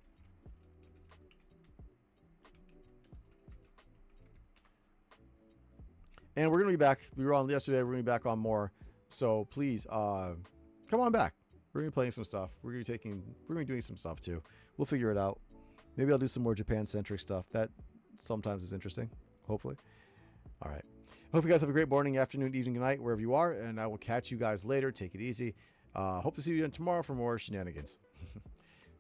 And we're going to be back. We were on yesterday. We're going to be back on more. So please, come on back. We're going to be playing some stuff. We're going to be doing some stuff too. We'll figure it out. Maybe I'll do some more Japan-centric stuff. That sometimes is interesting. Hopefully. All right. Hope you guys have a great morning, afternoon, evening, night, wherever you are. And I will catch you guys later. Take it easy. Hope to see you again tomorrow for more shenanigans.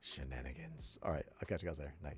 Shenanigans. All right. I'll catch you guys later. Night.